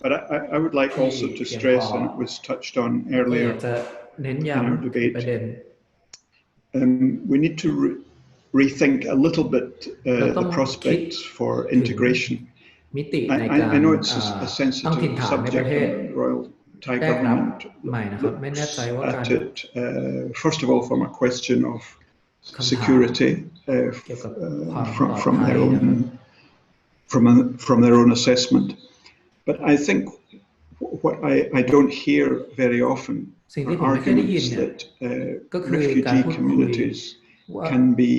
But I would like also to ที่เพียง stress, พอ and it was touched on ก็อยาก earlier จะเน้น in our ย้ำ debate, ประเด็น we need to rethink a little bit the prospects for integration. มิติในการ I know it's a ตั้งถิ่น sensitive ฐานในประเท subject, ศ and Royal Thai แรกรับ government ใหม่นะครับไม่แน่ใจว่าการ at it first of all from a question of คำถาม security เกี่ยวกับความปลอด from ภัย their นะครับ own from their own assessment. But I think what I don't hear very often สิ่งที่ are ผมไม่เคยได้ยิน arguments เนี่ย that ก็คือการ refugee พูดคุย communities ว่า can be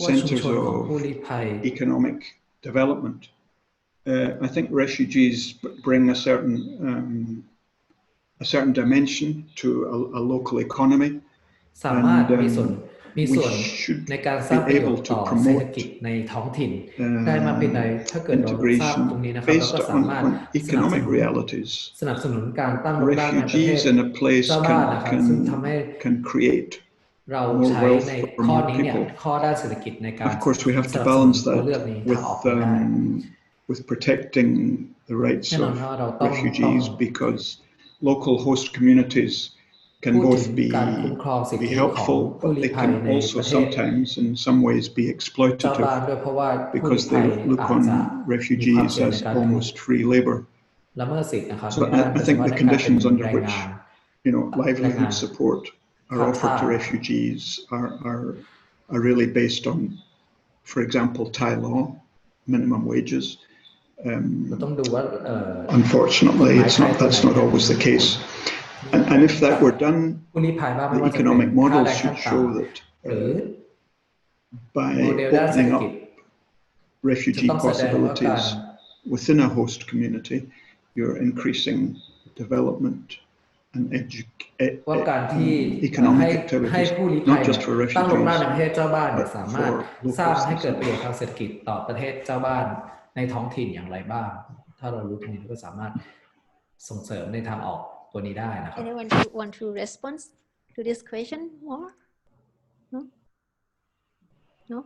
ว่าชุม centers ชนของ of ผู้ลี้ภัย economic development. I think refugees bring a certain dimension to a local economy, สามารถ and มีส่วนในการสร้างประโยชน์ต่อเศรษฐกิจในท้องถิ่นได้มากเพียงใดถ้าเกิดเราทราบตรงนี้นะครับเรา based ก็สามารถ on economic realities. สนับสนุนการตั้งรกรากในประเทศ Refugees in a place เจ้าบ้านนะครับซึ่งทำให้ can create เราใช้ wealth ใน for ข้อ more นี้เนี่ย people. ข้อด้านเศรษฐกิจในการ Of course, we have ส to นับสนุน balance ตัว that เลือกนี้ทางออกไม่ได้ with protecting the rights แน่นอน of ว่าเราต้อง refugees because local host communities can พูด both ถึง be การคุ้มครองสิทธิของ helpful, ผู้ but ลี้ they ภัย can ใน also ประเทศ sometimes in some ways be เจ้าบ้าน exploitative ด้วยเพราะว่าผู้ because ลี้ภั they ย look อาจจะ on มีความ refugees เสี่ยงใน as การถูก almost free labor. ละเมิดสิทธินะครับ So ในด้าน I โดยเฉ think พาะ the ในการเป็น conditions under แรง which งาน livelihood support are offered to refugees are really based on, for example, Thai law, minimum wages. เราต้องดูว่า Unfortunately, that's not always the case. And if that were done, ผู้ลี้ภัยบ้างไม่ the ว่าจะเป็น economic ค่า models แรงขั้น should ต่ show that ำหรือ by โมเดลด้านเศรษ opening ฐ up กิจ refugee จะต้องแสดงว่าการ possibilities within a host community, you're increasing development and ว่าการที่ economic ให้ activities, ผู้ลี้ภัย not just for ตั้งโรงงานใน refugees, ประเทศเจ้าบ้านเนี่ย but สามารถ for สร้าง locals ให้เกิดประโยช themselves. น์ทางเศรษฐกิจต่อประเทศเจ้าบ้านในท้องถิ่นอย่างไรบ้าง ถ้าเรารู้ตรงนี้เราก็สามารถส่งเสริมในทางออกตัวนี้ได้นะครับ Anyone want to respond to this question more? No? No?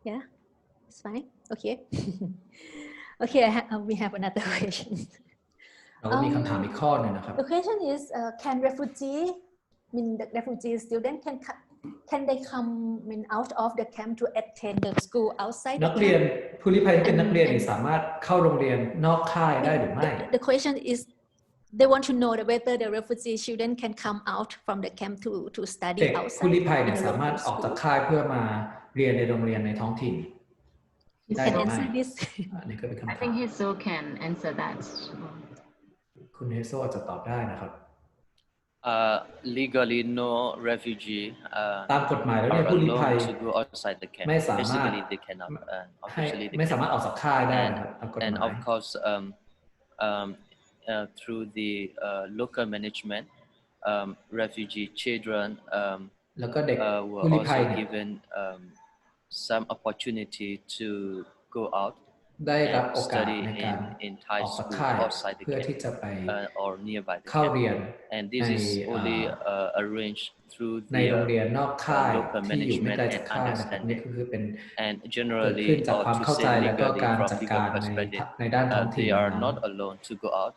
Yeah? It's fine? Okay. Okay, we have another question. เราก็มีคำถามอีกข้อหนึ่งนะครับ The question is, can the refugee student can they come out of the camp to attend the school outside นั the กเรียน camp? ผู้ลี้ภัยที่เป็นนักเรียนสามารถเข้าโรงเรียนนอกค่ายได้หรือไม่ The question is, they want to know whether the refugee student can come out from the camp to study เด็ก outside. ผู้ลี้ภัยเนี่ย in a สามารถ local ออกจาก school. ค่ายเพื่อมาเรียนในโรงเรียนในท้องถิ่น You ได้ can หรือไม่ answer this. อันนี้ก็เป็นคำ I ถาม think Heso can answer that. คุณเฮโซอาจจะตอบได้นะครับ Legally, no refugee ตามกฎหมายแล้วเนี่ย are ผู้ลี้ภัย allowed to go outside the camp. ไม่สามารถ Basically, they cannot. ให้ Officially, they ไม่สามารถอ cannot. อกจากค่ายได้นะครับตามกฎห And มาย of course, through the local management, refugee children แล้วก็เด็ก were ผู้ลี้ภัย also เนี่ย given some opportunity to go out ได้รับโอ and กาส study ในการ in อ Thai อกจาก school ค่าย outside the เพื่อที่ camp จะไป or nearby the เข้า camp. เรียน And this ใน is only arranged through ใน the โรงเรียนนอกค่าย local ที่อยู่ไม่ management ไกล and จากค่ายนะครับนี่ understanding. ก็คือเป็น And เกิด generally, ขึ้นจาก or ความ to เข้าใจ say และก็ legally, การ from จัด legal การ perspective, ในด้านท้องถิ่น they are นั้น not alone to go out,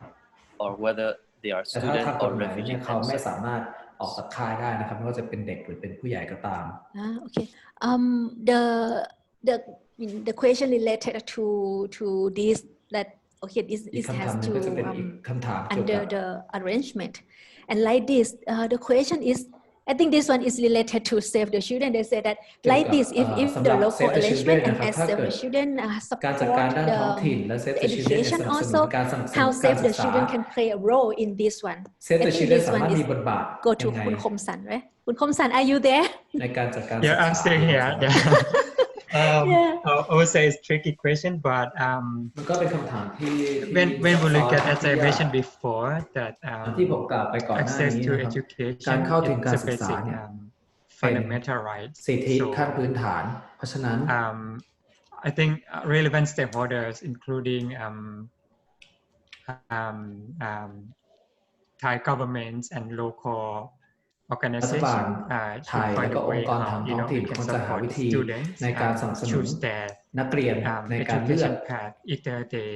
or whether they are แต่ถ้า student ทางก or ฎหมายเนี่ refugee ยเขาไม่ themselves. สามารถออกจากค่ายได้นะครับไม่ว่าจะเป็นเด็กหรือเป็นผู้ใหญ่ก็ตาม Okay. The question related to this that okay this อีกคำ has ถามหนึ่ง to ก็จะเป็นอีกคำถามเกี่ยวกั under บ the arrangement and like this the question is I think this one is related to save the children. They say that like this, if the local arrangement and as save the children การจัดการ support ด้านท้องถิ่นและ Save the the Children เนี่ย education สนับสนุน also, การสนับสนุ how นการ save ศึ the กษา children can play a role in this one. Save I the think Children this สา one มารถ is มีบทบาท go ยั to งไง คุณคมสัน right? คุณคมสัน are you there? ในการจัดการศึก Yeah, ษา I'm still here. I would say it's a tricky question, but มันก็เป็นคำถามที่ when we look at as I mentioned before that ที่ผมกล่าวไปก่อนหน้า access นี้ to นะครับ education การเข้าถึง is การ a ศึกษา basic เนี่ย fundamental right. สิทธิ So ขั้นพื้นฐาน เพราะฉะนั้น I think relevant stakeholders, including Thai governments and local รัฐบาล organizations ไทย should และ find ก็ a องค์ way กรทาง how ท้องถิ่น we ควร can จะหา support วิธี students ในการสนับสนุน choose their นักเรียนในการเลือก education path, either they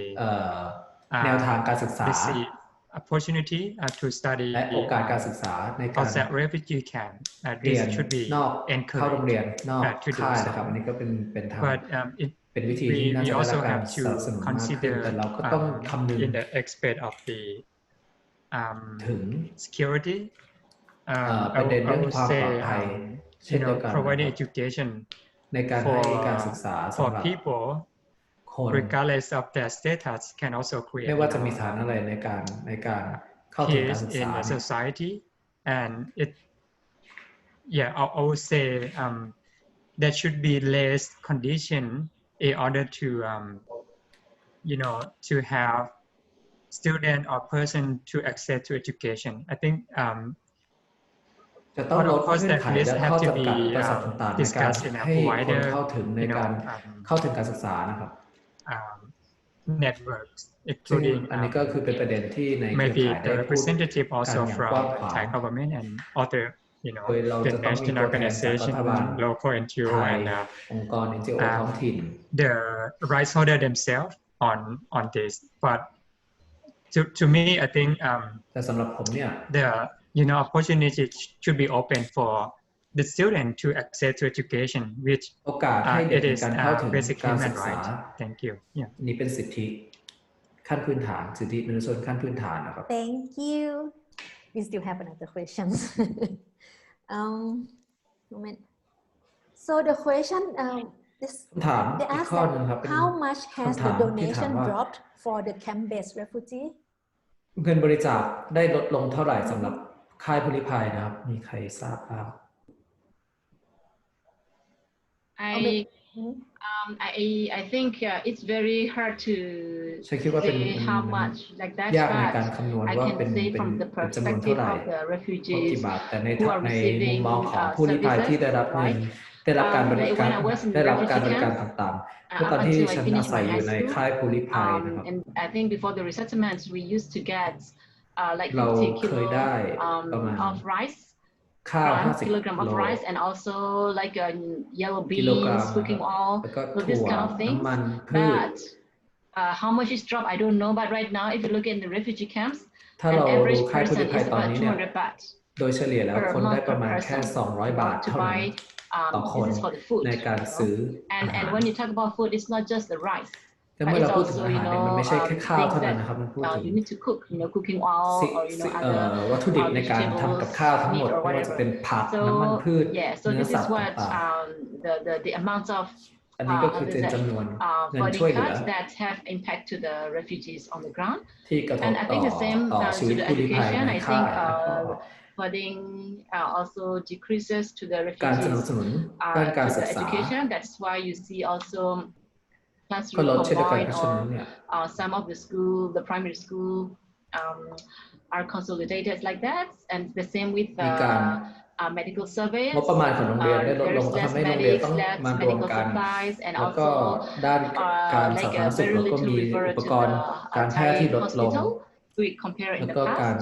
แนวทางการศึกษา receive opportunity to study และโอกาสการศึกษาในการ outside refugee camp. เรีย This น should be นอกเข้าโรงเรียน encouraged นอก to do ค่ายนะครับ so. อันนี้ก็เป็นทาง But เป็นวิธีที่น่า we จะได้รับ also การ have สนับสนุ to นมากขึ้น แต่ consider เราก็ต้องคำนึง in the aspect of the ถึง security. ประเด็น I เรื่อง would ความปลอ say ดภัยเช่นเดียวกัน providing education ในการให้การศึกษา for สำหรับ people คน regardless of their status can also ไม่ create ว่าจะมีฐานะอะไรในการเข้าถึงการ peace ศึก in ษา the society, and I would say there should be less condition in order to to have student or person to access to education. I think จะต้องลดเงื่อนไขและข้อจำกัดประสาทต่างๆในการ discussed in a ให้คน wider เข้าถึงในการเข้าถึงการศึกษานะครับ networks, ซึ่ง including อันนี้ก็คือเป็นประเด็นที่ในเครือ maybe ข่ายได้ the พูด representative กัน also อย่างกว้าง from ขวาง Thai government and other you know, the national organization, local NGO, and the rights holder themselves on this. But to me, I think the opportunity should be open for the student to access to education, which it is basic human right. Thank you. Yeah. นี่เป็นสิทธิขั้นพื้นฐานสิทธิมนุษยชนขั้นพื้นฐานนะครับ Thank you. We still have another questions. Moment. So the question they ask how much has the donation dropped for the camp-based refugee? เงินบริจาคได้ลดลงเท่าไหร่สำหรับค่ายผู้ลี้ภัยนะครับมีใครทราบบ้าง I think it's very hard to say how much like that, but I can say from the perspective of the refugees who are receiving services, right? ได้รับการบริการต่างๆเมื่อตอนที่ฉันอาศัยอยู่ในค่ายผู้ลี้ภัยนะครับ and I think before the resettlements we used to get like 50 kilo of rice, 1 kilogram of rice, and also like yellow beans, cooking oil, so this kind of things. But how much is dropped, I don't know. But right now, if you look in the refugee camps, an average person is about 200 baht โดยเฉลี่ยแล้วคนได้ประมาณแค่200 บาทเท่านั้นต่อคนในการซื้อ and when you talk about food, it's not just the rice. แต่เมื่อเราพูดถึงอาหารเนี่ยมันไม่ใช่แค่ข้าวเท่านั้นนะครับมันพูดถึง you need to cook, cooking oil, or other วัตถุดิบในการทำกับข้าวทั้งหมดไม่ว่าจะเป็นผักน้ำมันพืช so this is what the amount of อันนี้ก็คือเป็นจำนวนเงินช่วยเหลือ that have impact to the refugees on the ground. ที่กระทบ and I think the same ต่อชีวิตผู้ลี้ภัย education. ใน I ค่าย think funding also decreases to the การสนับ refugees สนุนด้านการศึกษา education. That's why you see also ก็ลด classroom เช่นเดียวกัน combined, เพราะฉะนั้นเนี่ย or some of the school, the primary school, are consolidated like that, and the same with มีการ medical surveys. งบประมาณของโรงเรียนได้ลดลงก็ทำให้โรงเรียนต้องมารวมกัน and แล้วก็ also ด้านการสาธารณสุขเราก็มีอุปกรณ์การแพทย์ที่ลดลง แล้วก็การ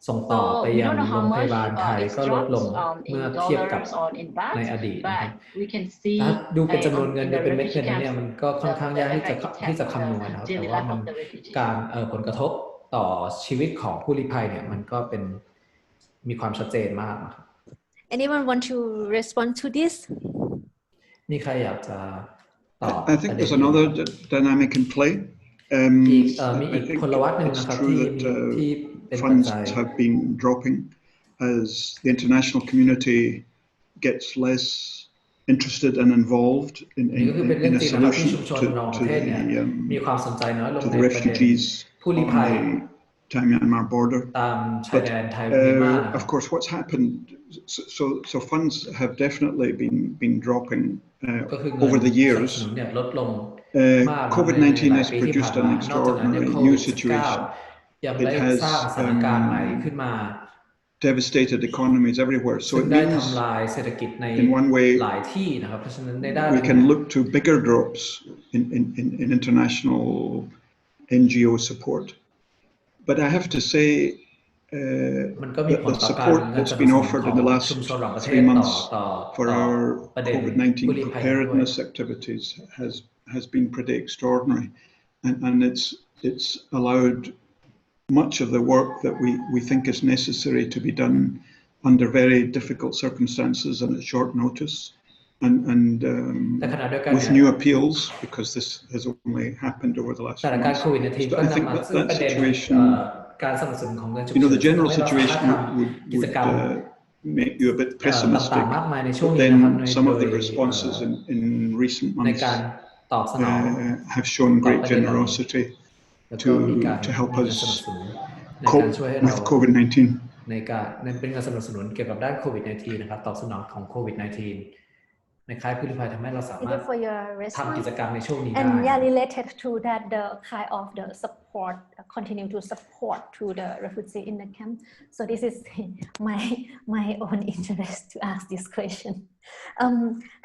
ส่งต่อไปยังโรงพยาบาลไทยก็ลดลงเมื่อเทียบกับในอดีตนะครับถ้าดูเป็นจำนวนเงินดูเป็นเม็ดเงินเนี่ยมันก็ค่อนข้างยากที่จะคำนวณนะครับแต่ว่ามันการผลกระทบต่อชีวิตของผู้ลี้ภัยเนี่ยมันก็เป็นมีความชัดเจนมากนะครับ Anyone want to respond to this? มีใครอยากจะตอบ I think there's another dynamic in play. มีอีกพลวัตหนึ่งนะครับที่funds have been dropping as the international community gets less interested and involved in a solution to the refugees on the Thai-Myanmar border. But of course, what's happened? So funds have definitely been dropping over the years. COVID-19 has produced an extraordinary new situation. It has devastated economies everywhere. So it means, in one way, we can look to bigger drops in international NGO support. But I have to say, the support that's been offered in the last 3 months for our COVID-19 preparedness activities has been pretty extraordinary, and it's allowed much of the work that we think is necessary to be done under very difficult circumstances and at short notice, and with new appeals, because this has only happened over the last few months. So I think that situation, the general situation would make you a bit pessimistic, but then some of the responses in recent months have shown great generosity to help us cope with COVID-19. ในเป็นการสนับสนุนเกี่ยวกับด้านโควิด -19 นะครับตอบสนองของโควิด -19 ในค่ายผู้ลี้ภัยทำให้เราสามารถทำกิจกรรมในช่วงนี้ได้ And related to that, the kind of the support, continue to support to the refugee in the camp. So this is my own interest to ask this question.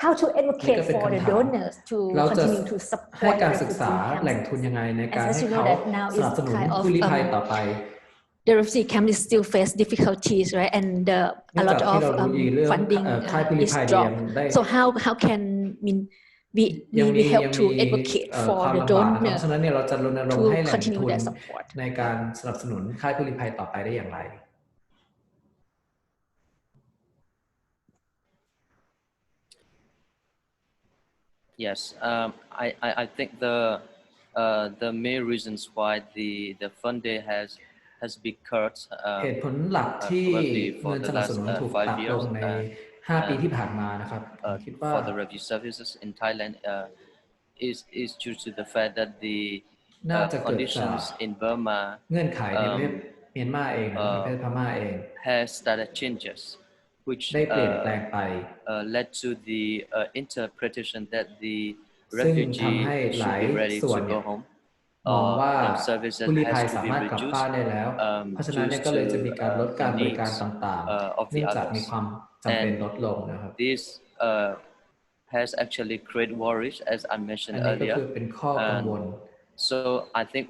How to advocate for the donors to continue to support ให้การศึกษาแหล่งทุนยังไงในการให้เขาสนับสนุนผู้ลี้ภัยต่อไป the refugee camp is still face difficulties, right? And a lot of funding is dropped. So how can we help to advocate for the donor to continue that support? ในการสนับสนุนค่ายผู้ลี้ภัยต่อไปได้อย่างไร Yes, I think the main reasons why the funding has been cut เหตุผลหลักที่เงินสนับสนุนถูกตัดลงใน5 ปีที่ผ่านมานะครับคิดว่า for the refugee services in Thailand is due to the fact that the conditions in Burma เงื่อนไขในประเทศเมียนมาเองในประเทศพม่าเอง has started changes which ได้เปลี่ยนแปลงไป led to the interpretation that the refugee should be ready to go home มองว่าผู้ลี้ภัยสามารถกลับบ้านได้แล้วเพราะฉะนั้นก็เลยจะมีการลดการบริการต่างๆเนื่องจากมีความจำเป็นลดลงนะครับ This has actually created worries as I mentioned earlier ก็คือเป็นข้อกังวล so I think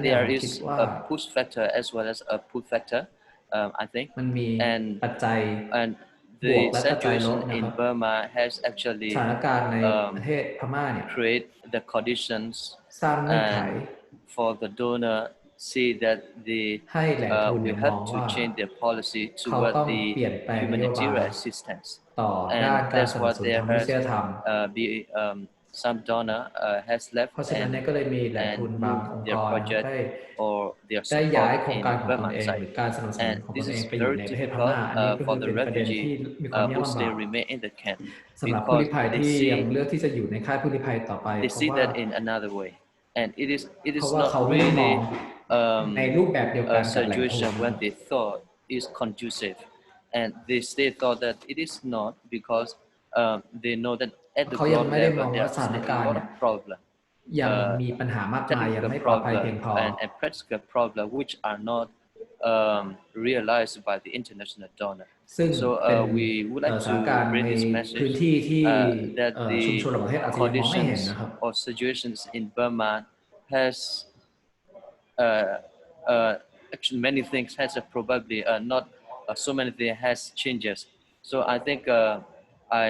there is a push factor as well as a pull factor I think มันมีปัจจัย and the situation in Burma has actually สถานการณ์ในประเทศพม่าเนี่ย create the conditions สร้างเงื่อนไข for the donor see that they will have to change their policy toward the humanitarian assistance ต่อด้านการสนับสนุนมนุษยธรรม some donor has left เพราะฉะนั้นก็เลยมีแหล่งทุนบางองค์กรได้ support ย้ายโครงการของต Burma นเอง side หรือการสนับสนุน and ของต this นเอ is งไปอยู่ very ในประเทศพ difficult ม่าอันนี้ก็ for คือ the เป็นประเด็น refugee ที่มีความยาก who ลำ still บาก remain in the camp สำหรับผู้ลี้ภัย because ที่ยังเลือกที่จะอยู่ในค่ายผู้ลี้ภัยต่อไป they see that in another way and it is เพราะว่า not เขาไม่ได้มอง really ในรูปแบบเดียวกัน a กับแหล่งทุน situation when they thought is conducive and they still thought that it is not because they know that at the ground level there are a lot of problems ยังมีปัญหามากมายยังไม่ปลอดภัยเพียงพอ and practical problems which are not realized by the international donor. ซึ่ง so เป็น we would like สถาน to การณ์ bring ใน this พื้น message ที่ที่ that ชุมชนระหว่างประเทศอาจจะยังมองไม่เห็น conditions นะครับ or situations in Burma has actually many things has probably not so many things has changes. So I think I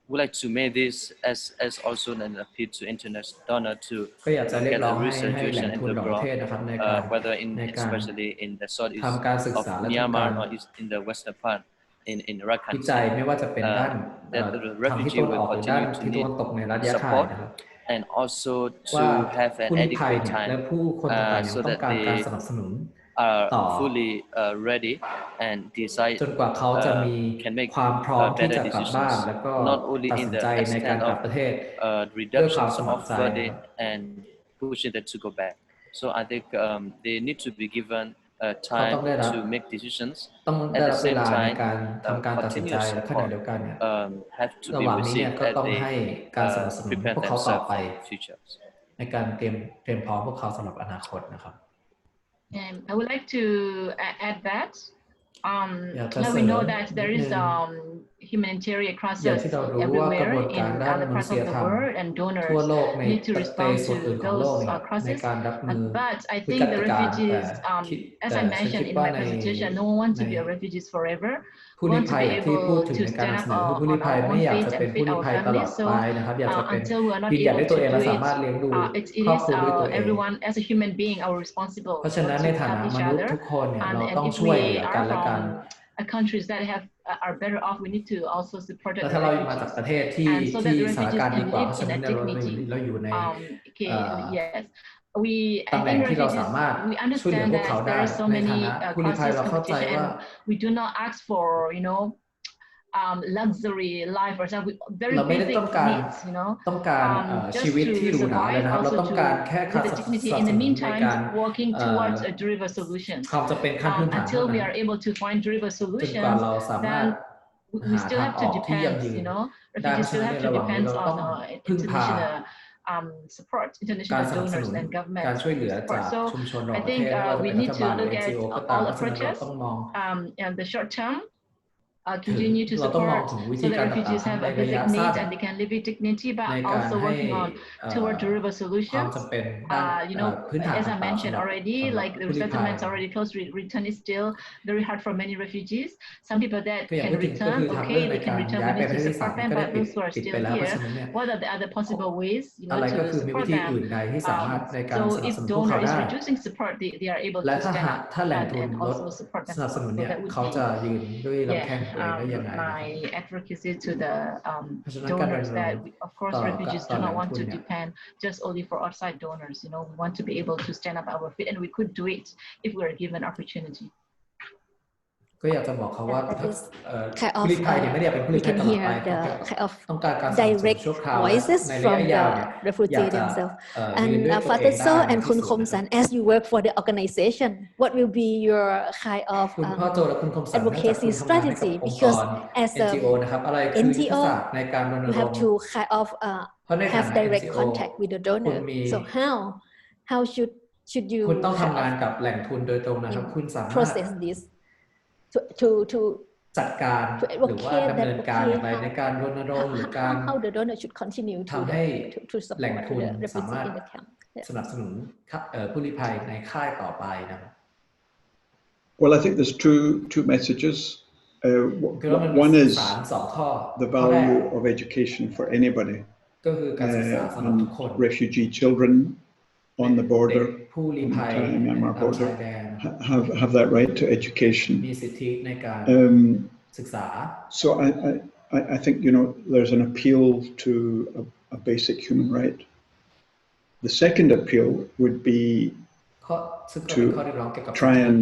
would like to make this as also an appeal to international donor to ก็อยากจะเรีย get กร้อ a งให้แหล่ resolution ง in ทุน the ระหว่างประ ground, เทศนะครับในการ whether especially in the southeast ทำการศึก of ษาและทำ Myanmar การ or in the western part in Rakhine วิจัยไม่ว่าจะเป็นด้าน that the ทางที่ refugee ตะวันอ will อกหรือด้าน continue to ที่ตะวัน need ตกในรัฐยะไข่ support นะครับ and also ว่า to have an ผู้ลี้ภัย adequate เนี่ยและ time ผู้คนต่างๆยัง so ต้อ that งการ they การสนับสนุน are ต่อ fully ready and decide จนกว่าเขาจะมี can make ความพร้อมที่ better จะกลับบ้าน decisions แล้วก็ not only ตัด in สิน the ใจในการ extent กลับ of ประเทศ reductions สมัค of รใจ funding and pushing them to go back. So I think they need to be given time to make decisions. ต้อง At ได้ the รับเว same ลาใน time, การทำการตัดสินใจ continuous และขณะ support เดียวกันเนี่ย have to ระ be หว่างนี้เนี่ย received ก็ as ต้อง they ให้การสนับสนุน prepare พวกเขาต่อ themselves ไป for the future. ในการเตรียมพร้อมพวกเขาสำหรับอนาคตนะครับ And I would like to add that Yeah, now we know that there is humanitarian crisis everywhere in other parts of the world and donors need to respond to those crises. But I think the refugees, as I mentioned in my presentation, no one wants to be a refugees forever. ผู้ลี้ภัยที่พูดถึงในการนำเสนอคือผู้ลี้ภัยไม่อยากจะเป็นผู้ลี้ภัยตลอดไปนะครับอยากจะเป็นยืนหยัดด้วยตัวเองและสามารถเลี้ยงดูครอบครัวด้วยตัวเอง everyone as a human being are responsible เพราะฉะนั้นในฐานะมนุษย์ทุกคนเนี่ยเราต้องช่วยเหลือกันและกัน countries that are better off we need to also support แต่ถ้าเรามาจากประเทศที่สถานการณ์ดีกว่าเพราะฉะนั้นเราอยู่ในตำแหน่งที่เราสามารถช่วยเหลือพวกเขาได้ในฐานะผู้ลี้ภัยเราเข้าใจว่า we do not ask for luxury life or something very basic needs ต้องการชีวิตที่หรูหราเลยนะครับเราต้องการแค่ค่าสนับสนุนในการ working towards a durable solution ความจะเป็นขั้นพื้นฐาน until we are able to find durable จนกว่า solutions เราสามารถ we still have to depend refugees still have to depend on international support international donors and government การช่วยเหลือจาก so ชุมชนระหว่าง I ประเท think ศ we need to look at all approaches ต้องมอง and the short term continue to เราต้องมอง support ถึงวิ so ธี that การต่าง refugees ๆทั้ง have ใน a ระยะ basic สั้น needs and they can live with dignity, ใน but การ also ให้ working on toward durable ความ solutions. จำเป็นด้าน You know, พื้นฐาน as I ต่างๆ mentioned สำหรับ already, like the ผู้ลี้ภัย resettlements already closed, return is still very hard for many refugees. Some people that ก็อย่าง can ที่จริงก็ return, คือทางเลื okay, อกใน they กา can ร return. ย้าย We ไป need ประ to เทศที่ support 3 them, ก็ได้ but those who are ปิด still ไปแล้วเพราะ here, ฉะนั้นเนี่ย what are the other possible ways, you อะ know, ไรก็ to คือมีวิ support ธี them? อื่นใดที่สามารถในการ So สนับ if สนุนพวกเขา donor is ได้ reducing support, they are able และ to ถ้า stand หาก up ถ้าแหล่ง and ทุนลด also support สนับสนุน themselves. So เนี่ย that would เขาจะ be ยืนด้วยลำแข้งตัวเองได้ยังไงนะครับ my advocacy to the เพราะฉะนั้นการรณ donors รง that ค์ of course ต่อ refugees ต่ do อแหล่ not ง want ทุน to เนี่ย depend just only for outside donors. You know, we want to be able to stand up our feet, and we could do it if we are given opportunity. ก็อยากจะบอกเขาว่า That is ผู้ลี้ภัยเนี่ยไม่ได้เป็นผู้ we ลี้ภัย can ตลอด hear ไป the เขา kind of ต้องการการสนับสนุน direct ชั่วคราวและ voices ในระ from ยะยาว the เนี่ย refugee อยากจะ themselves. ยืน And ด้วยตัวเอง Father ได้ Sir ใน and ที่ Kun สุด Khom นะครั San, บ as you work for the organization, what will be your kind of คุณพ่อโจและคุณคมสันเนื่องจากคุ advocacy ณทำงานให้กับ strategy? องค์ก Because ร as a NGO นะครับอะไรคือยุทธ NGO, ศาสตร์ในการรณ you รง have ค์ to kind of เพราะในฐา have นะ direct NGO contact with the คุณ donor. มี So how should you คุณต้อง kind ทำงาน of กับแหล่งทุนโดยตรงนะครับ คุณสามารถ process this to จัดการ to หรือว่า advocate ดำเนิ that นการอย่างไร okay ในการรณรงค์หรือการ how the donor should continue to ทำให้ to แหล่ง support ทุน the สามารถ refugee in the camp. สนับสนุนผู้ลี้ภัยในค่ายต่อไปนะครับ Well, I think there's two messages. คือว่ามันมี One สื่อ is สาร2 ข้อ the ข้อแรก value of education for anybody. ก็คือการศึกษาสำหรับทุก And คน refugee children on the เด็ก border, ผู้ลี้ภัย Thai Myanmar ตามชาย border, แดน have that right to มี education. สิทธิในการ ศึกษา So I think, you know, there's an appeal to a basic human right. The second appeal would be ซึ่งก็เป็นข้อเรียกร้องเกี่ยวกับ try and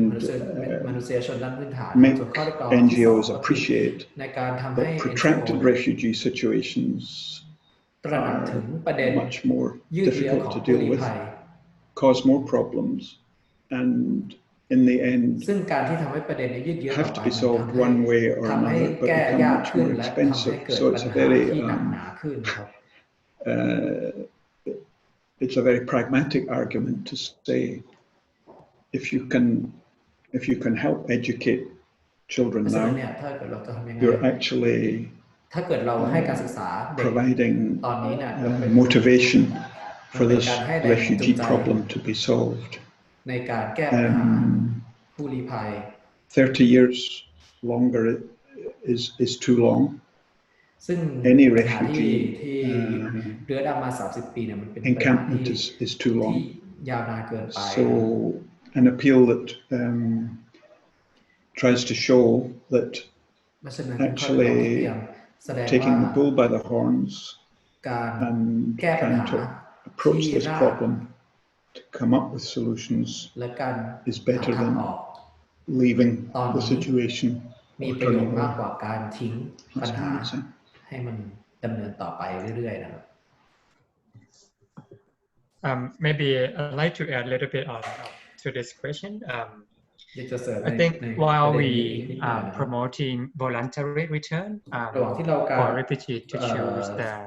มนุษยชนด้านพื้นฐาน make ส่วนข้อเรียกร้องที่ NGOs 2 ก็คือ appreciate ในการทำให้ that NGO protracted refugee situations ตระหนักถึงประเด็น are much more ยืดเยื้อ difficult ของ to ผู้ deal ลี้ with, ภัย cause more problems, and in the end ซึ่งการที่ทำให้ประเด็นนี้ยืดเยื้อต่อ have ไป to be solved one way or ทำให้ another, but แก้ become ยาก much ขึ้น more และทำให้ expensive. เกิด So ปัญ it's a หา very ที่หนักหนาขึ้นครับ it's a very pragmatic argument to say if you can help educate children เพราะฉะนั้น now, เนี่ยถ้าเกิดเราจะทำยังไง you're actually ถ้าเกิดเราให้การศึกษาเด็ก providing ตอนนี้เนี่ย motivation for เป็น this การให้แรงจูง refugee ใจ problem to be solved. ในการแก้ปัญหาผู้ลี้ภัย 30 years longer is too long. ซึ่ง Any ปัญหาที่ refugee เรื้อรังมา30 ปีเนี่ยมันเป็นปัญหา encampment ที่ is too ที่ long. ยาวนานเกินไป So an appeal that tries to show that เพราะฉะนั้นข้อเรียกร้องที่พยายามแสดง taking the ว่า bull by the horns การ and แก้ปัญ trying หา to approach ที่ this ราก problem to come up with solutions และการ is หา better ทาง than ออก leaving ตอน the นี้ situation มี or ประโยช turning น์มากก away. ว่าการทิ้งปัญ That's หา what I'm saying. ให้มันดำเนินต่อไปเรื่อยๆนะครับ Maybe I'd like to add a little bit on to this question. อยากจะเสริม I think ใน while ประเด็น we นี้นิดหน่อย are นะครับ promoting voluntary return ระหว่างที่เราการ for refugees to choose their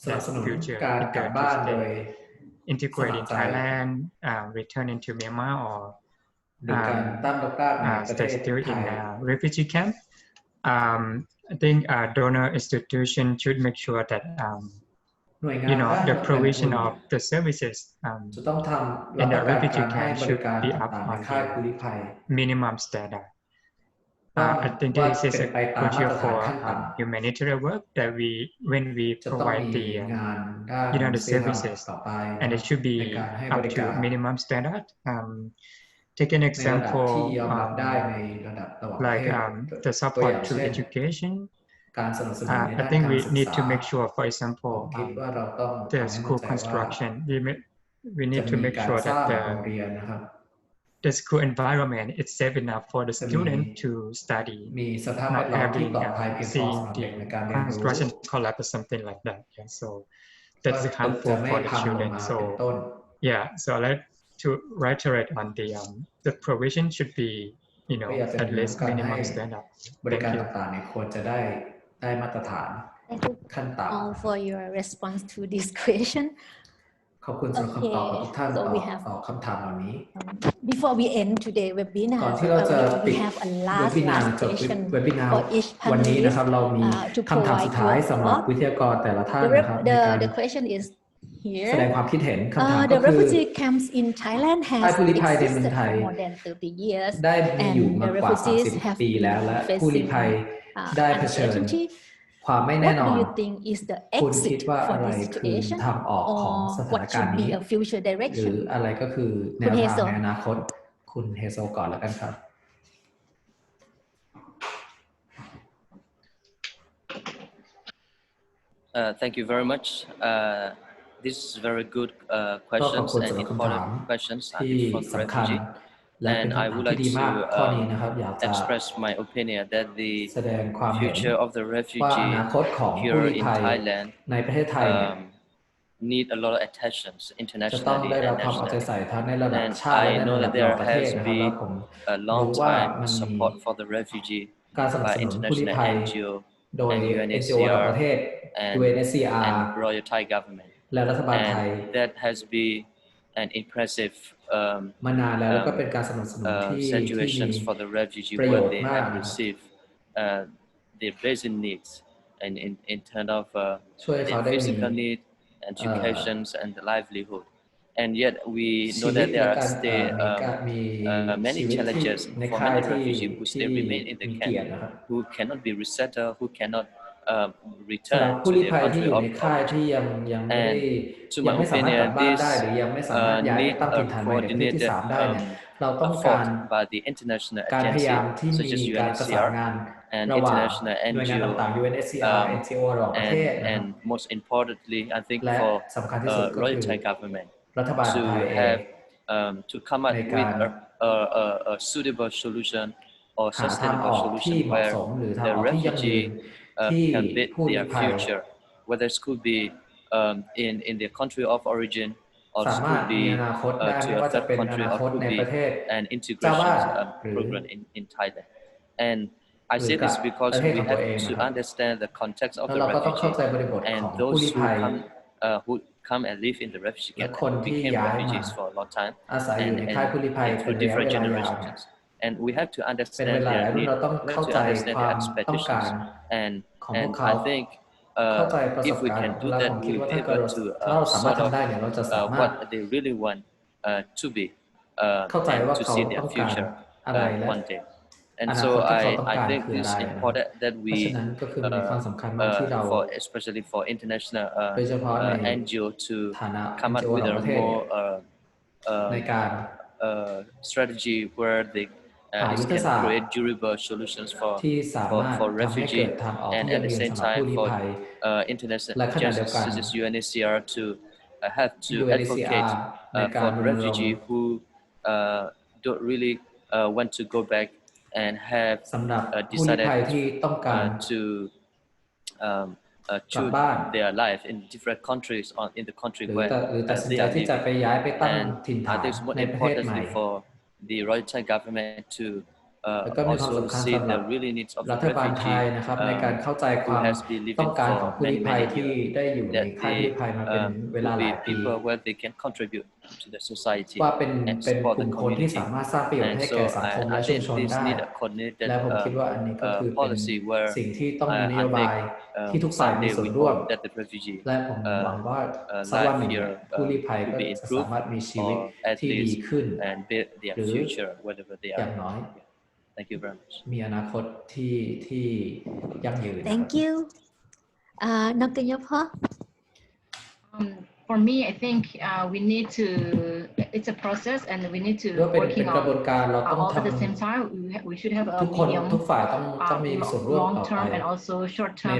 สนับสนุน future, การกลับ either บ้าน to โดย stay, integrate in Thailand, return into Myanmar, or หรือการตั้งรกรากในประเท stay ศ still ไท in ย a refugee camp. I think donor institution should make sure that หน่วยงานด้าน the provision of the services จะต้องทำ in รับ the ประกัน refugee การให้ camp บริ should การ be ต่าง up ๆใน on ค่าย the ผู้ลี้ภัย minimum standard. ว่า I think ว่า this is เป็น a ไปตามมาต crucial รฐาน for ขั้นต่ำ humanitarian work that when we จะต้อง provide มี the งานด้าน the เสีย services ต่อไป and it should ใน be การให้บ up ริ to การ minimum standard. Take an ในระดับที่ example ยอมรับได้ในระดับระหว่างประ like เทศ the ตัวอย่าง support to เช่น education. การสนับสนุนใน I ด้าน think การ we ศึก need ษา to make sure, for ผม example, คิดว่าเราต้อง the ทำให้มั่น school ใจว่า construction. We จะ need to มี make การ sure สร้าง that โรงเรียนนะครับ the school environment is safe enough for the จะมี student to study. มีสภาพแว Not ดล้อมที่ having ปลอดภัยเพียงพอ seeing สำหรับเด็กในการ the เรียนรู้ construction collapse or something like that. Yeah, so ว่า that's ตึก harmful จะไม่ for the พังลง children. มาเป็น So ต้น yeah, so I'd like to reiterate on the provision should be, ก็อยากจะ at เน้น least การให้ minimum standard. บริ Thank การ you. ต่างๆเนี่ยควรจะได้มาตรฐาน Thank you ขั้นต่ำ all for your response to this question. ขอบคุณสำหรับคำตอบของทุกท่านต่อคำถามเหล่านี้ Before we end today webinar ก่อนที่เราจะปิด we have a เวบินา last จบ session เวบินา for each วันนี้นะครับ panelist เรามีคำถามสุดท้ายสำหรับวิทยากรแต่ละท่านนะครับในการ The question is แสดง here ความคิดเห็นคำถามก็ The คือ refugee camps in Thailand has ผู้ลี้ภัยในเมือง existed ไทย for more than 30 years ได้มีอยู่ and มา the กว่า refugees have 30 ปีแล้วและ been ผู้ลี้ภัย facing ได้เผชิญ uncertainty ความไม่แน่ What นอ do น you think is the คุณคิด exit ว่า for อะไร this คือ situation ทางออกของ or สถาน what การ should ณ์ be นี้ a future หรือ direction อะไรก็คือแนวทางในอนาคตคุณเฮโซก่อนแล้วกันครับ Thank you very much. This is very good questions and important questions for the refugee. And I would like to express my opinion that the future of the refugee here in Thailand need a lot of attention internationally and nationally. And I know that there has been a long time support for the refugee by international NGO and UNHCR and Royal Thai government. And that has been an impressive situations for the refugee where they have received their basic needs and in terms of their physical needs, education and the livelihood. And yet we know that there are still many challenges for many refugees who still remain in the camp, who cannot be resettled, who cannot return to their country of origin. And to my opinion, this need a coordinated effort by the international agency such as UNHCR and international NGO, and most importantly, I think for Royal Thai government to have to come up with a suitable solution or sustainable solution where the refugee can build their future, whether it could be in their country of origin or it could be to a third country or could be an integration program in Thailand. And I say this because we have to understand the context of the refugee and those who come and live in the refugee camp and became refugees for a long time and through different generations. And we have to understand their needs, we have to understand their expectations, and I think if we can do that, we will be able to sort of what they really want to be and to see their future one day. And so I think it's important that we, especially for international NGO, to come up with a more strategy where they can create durable solutions for refugee, and at the same time for international agencies such as UNHCR to have to advocate for refugee who don't really want to go back and have decided to choose their life in different countries or in the country where they are living. And I think it's more importantly for the Royal Thai government to also see the really needs of the refugee who has been living for many years, that they will be people where they can contribute to the society and support the community. And so I think this need a coordinated policy where I think someday we hope that the refugee life here will be improved or at least and build their future whatever they are. Thank you very much. มีอนาคตที่ยั่งยืน Thank you. Dr. Yopha? For me, I think we need to. It's a process, and we need to working on all at the same time. We should have a medium, long-term, and also short-term,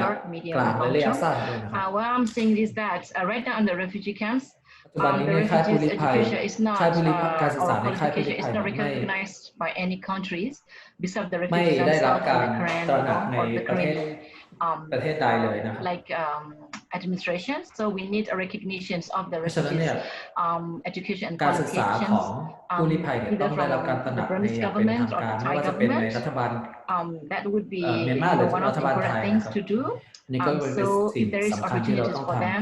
short, medium, long-term. What I'm saying is that right now in the refugee camps, the refugees' education is not, or qualification is not recognized by any countries besides the refugees themselves or the current like administration. So we need a recognition of the refugees' education and qualifications, either from the Burmese government or the Thai government. That would be one of the important things to do. So if there is opportunities for them,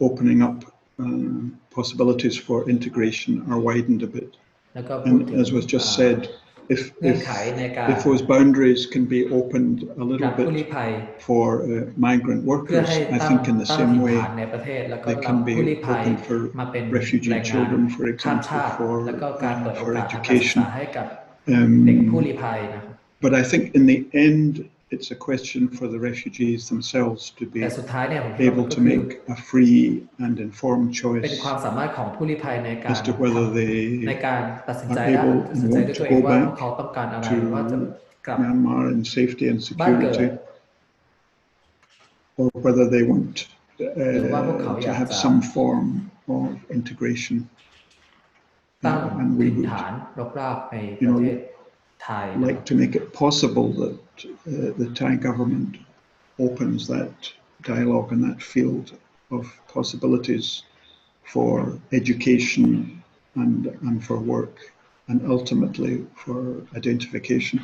opening up possibilities for integration are widened a bit. And as was just said, if those boundaries can be opened a little bit for migrant workers, I think in the same way they can be open for refugee children, for example, for education. But I think in the end, it's a question for the refugees themselves to be able to make a free and informed choice as to whether they are able and want to go back to Myanmar in safety and security, or whether they want to have some form of integration. And we would, like to make it possible that the Thai government opens that dialogue and that field of possibilities for education and for work and ultimately for identification.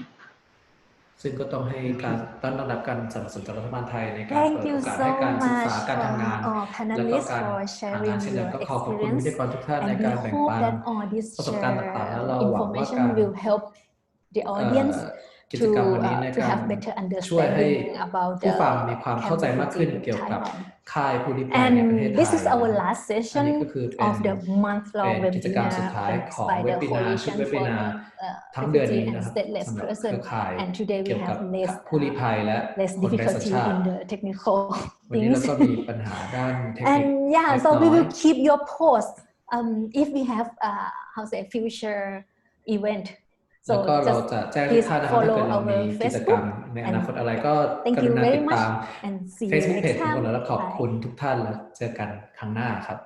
ซึ่งก็ต้องให้การต้อนรับการสนับสนุนจากรัฐบาลไทยในการเปิดโอกาสให้การศึกษาการทำงานและก็การหางานเช่นเดียวกันก็ขอบคุณวิทยากรทุกท่านในการแบ่งปันประสบการณ์ต่างๆแล้วเราหวังว่าการกิจกรรมวันนี้ในการช่วยให้ผู้ฟังมีความเข้าใจมากขึ้นเกี่ยวกับค่ายผู้ลี้ภัยในประเทศไทยอันนี้ก็คือเป็นกิจกรรมสุดท้ายของเว็บนาชุดเว็บนาทั้งเดือนนี้นะครับสำหรับเครือข่ายเกี่ยวกับผู้ลี้ภัยและคนไร้สัญชาติวันนี้เราก็มีปัญหาด้านเทคนิค so we will keep your post if we have future eventแล้วก็เราจะแจ้งทุกท่านนะครับถ้าเกิดเรามีกิจกรรมในอนาคตอะไรก็กรุณาติดตาม Facebook Page ของเราและขอบคุณทุกท่านแล้วเจอกันครั้งหน้าครับ